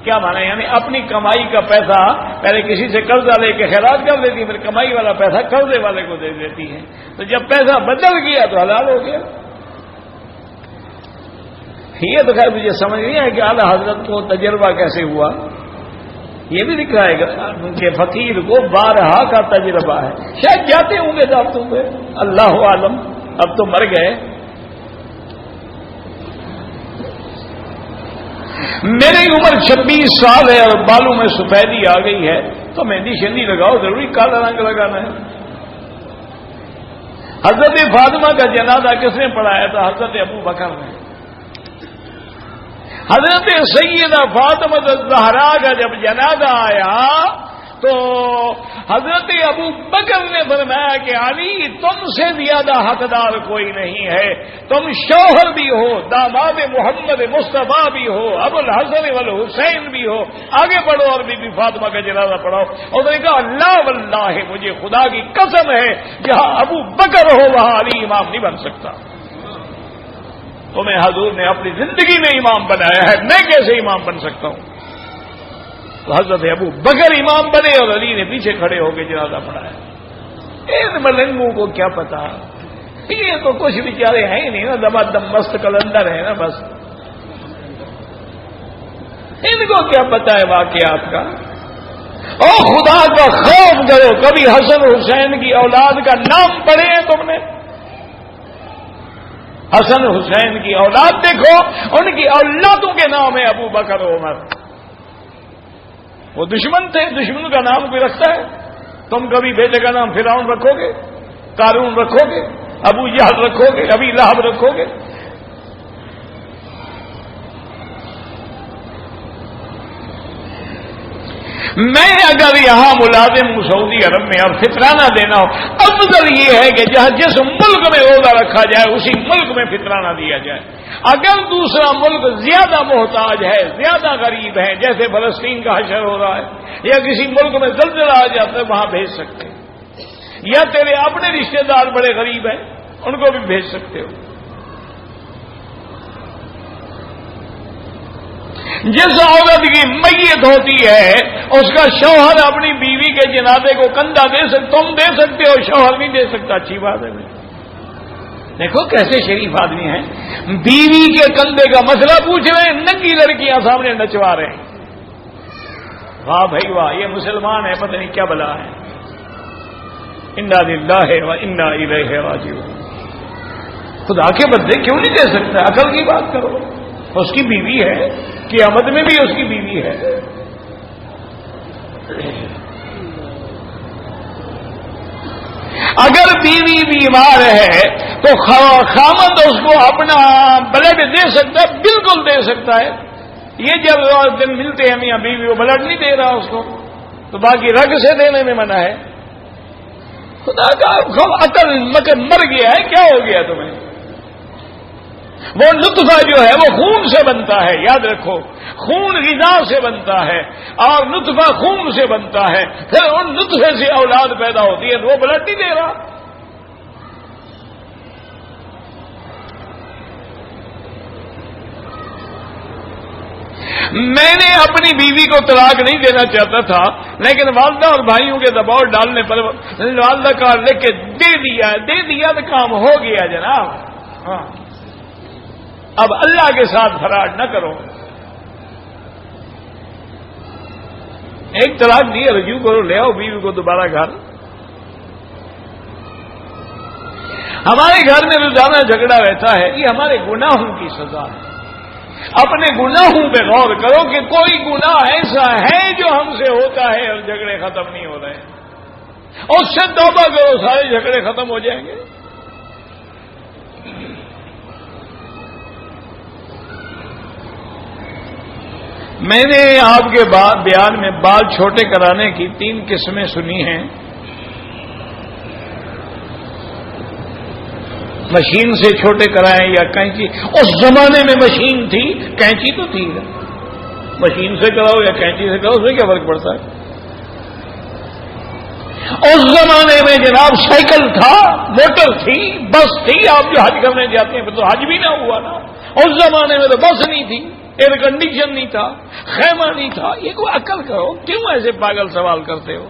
Speaker 1: کیا مانا؟ یعنی اپنی کمائی کا پیسہ پہلے کسی سے قرضہ لے کے خیرات کر لیتی، پھر کمائی والا پیسہ قرضے والے کو دے دیتی ہیں، تو جب پیسہ بدل گیا تو حلال ہو گیا۔ یہ تو خیر مجھے سمجھ نہیں ہے کہ اعلیٰ حضرت کو تجربہ کیسے ہوا، یہ بھی لکھا ہے ان کے فقیر کو بارہا کا تجربہ ہے۔ شاید جاتے ہوں گے دعوتوں پہ، اللہ عالم، اب تو مر گئے۔ میری عمر 26 سال ہے اور بالوں میں سفیدی آ گئی ہے، تو مہندی شندی لگاؤ، ضروری کالا رنگ لگانا ہے۔ حضرت فاطمہ کا جنازہ کس نے پڑھایا تھا؟ حضرت ابو بکر نے۔ حضرت سیدہ فاطمہ الزہرا کا جب جنازہ آیا تو حضرت ابو بکر نے فرمایا کہ علی تم سے زیادہ حقدار کوئی نہیں ہے، تم شوہر بھی ہو، داماد محمد مصطفیٰ بھی ہو، ابو الحسن والحسین بھی ہو، آگے بڑھو اور بی بی فاطمہ کا جنازہ پڑھاؤ۔ اور نے کہا اللہ واللہ مجھے خدا کی قسم ہے جہاں ابو بکر ہو وہاں علی امام نہیں بن سکتا۔ تمہیں حضور نے اپنی زندگی میں امام بنایا ہے، میں کیسے امام بن سکتا ہوں؟ تو حضرت ابو بکر امام بنے اور علی نے پیچھے کھڑے ہو کے جنازہ پڑھایا۔ ان ملنگوں کو کیا پتا، یہ تو کچھ بیچارے ہیں ہی نہیں نا، دبا دم مست کلندر ہے نا بس، ان کو کیا پتا ہے واقعات کا۔ او خدا کا خوف کرو، کبھی حسن حسین کی اولاد کا نام پڑھے ہیں تم نے؟ حسن حسین کی اولاد دیکھو، ان کی اولادوں کے نام ہے ابو بکر و عمر۔ وہ دشمن تھے، دشمن کا نام کوئی رکھتا ہے؟ تم کبھی بیٹے کا نام فرعون رکھو گے، قارون رکھو گے، ابو جہل رکھو گے، ابی لہب رکھو گے؟ میں اگر یہاں ملازم ہوں سعودی عرب میں اور فطرانہ دینا ہو، افضل یہ ہے کہ جہاں جس ملک میں روزہ رکھا جائے اسی ملک میں فطرانہ دیا جائے۔ اگر دوسرا ملک زیادہ محتاج ہے، زیادہ غریب ہے، جیسے فلسطین کا حشر ہو رہا ہے، یا کسی ملک میں زلزلہ آ جاتا ہے وہاں بھیج سکتے ہیں، یا تیرے اپنے رشتہ دار بڑے غریب ہیں ان کو بھی بھیج سکتے ہو۔ جس عورت کی میت ہوتی ہے اس کا شوہر اپنی بیوی کے جنازے کو کندھا دے سکتے، تم دے سکتے ہو، شوہر نہیں دے سکتا، اچھی بات ہے۔ دیکھو کیسے شریف آدمی ہیں، بیوی کے کندھے کا مسئلہ پوچھ رہے ہیں، ننگی لڑکیاں سامنے نچوا رہے ہیں۔ واہ بھائی واہ، یہ مسلمان ہے، پتہ نہیں کیا بلا ہے۔ انا للہ و انا الیہ راجعون۔ خدا کے بدلے کیوں نہیں دے سکتا؟ عقل کی بات کرو، اس کی بیوی ہے، قیامت میں بھی اس کی بیوی ہے۔ اگر بیوی بیمار ہے تو خامد اس کو اپنا بلڈ دے سکتا ہے، بالکل دے سکتا ہے۔ یہ جب دن ملتے ہیں میاں بیوی وہ بلڈ نہیں دے رہا اس کو، تو باقی رگ سے دینے میں منع ہے۔ خدا کا عقل مر گیا ہے، کیا ہو گیا تمہیں؟ وہ نطفہ جو ہے وہ خون سے بنتا ہے، یاد رکھو، خون غذا سے بنتا ہے اور نطفہ خون سے بنتا ہے، پھر ان نطفے سے اولاد پیدا ہوتی ہے، تو وہ بلڈ نہیں دے رہا۔ میں نے اپنی بیوی کو طلاق نہیں دینا چاہتا تھا، لیکن والدہ اور بھائیوں کے دباؤ ڈالنے پر والدہ کا لے کے دے دیا تو کام ہو گیا جناب۔ ہاں، اب اللہ کے ساتھ فراڈ نہ کرو۔ ایک طلاق دی، رجوع کرو، لے آؤ بیوی کو دوبارہ گھر۔ ہمارے گھر میں روزانہ جھگڑا رہتا ہے، یہ ہمارے گناہوں کی سزا ہے۔ اپنے گناہوں پہ غور کرو کہ کوئی گناہ ایسا ہے جو ہم سے ہوتا ہے اور جھگڑے ختم نہیں ہو رہے، اور اس سے توبہ کرو، سارے جھگڑے ختم ہو جائیں گے۔ میں نے آپ کے بیان میں بال چھوٹے کرانے کی 3 قسمیں سنی ہیں۔ مشین سے چھوٹے کرائیں یا کینچی؟ اس زمانے میں مشین تھی، کینچی تو تھی نا، مشین سے کراؤ یا کینچی سے کراؤ، اس میں کیا فرق پڑتا ہے؟ اس زمانے میں جناب سائیکل تھا، موٹر تھی، بس تھی. آپ جو حج کرنے جاتے ہیں پھر تو حج بھی نہ ہوا نا. اس زمانے میں تو بس نہیں تھی، ایئر کنڈیشن نہیں تھا، خیمہ نہیں تھا. یہ کوئی عقل کرو، کیوں ایسے پاگل سوال کرتے ہو؟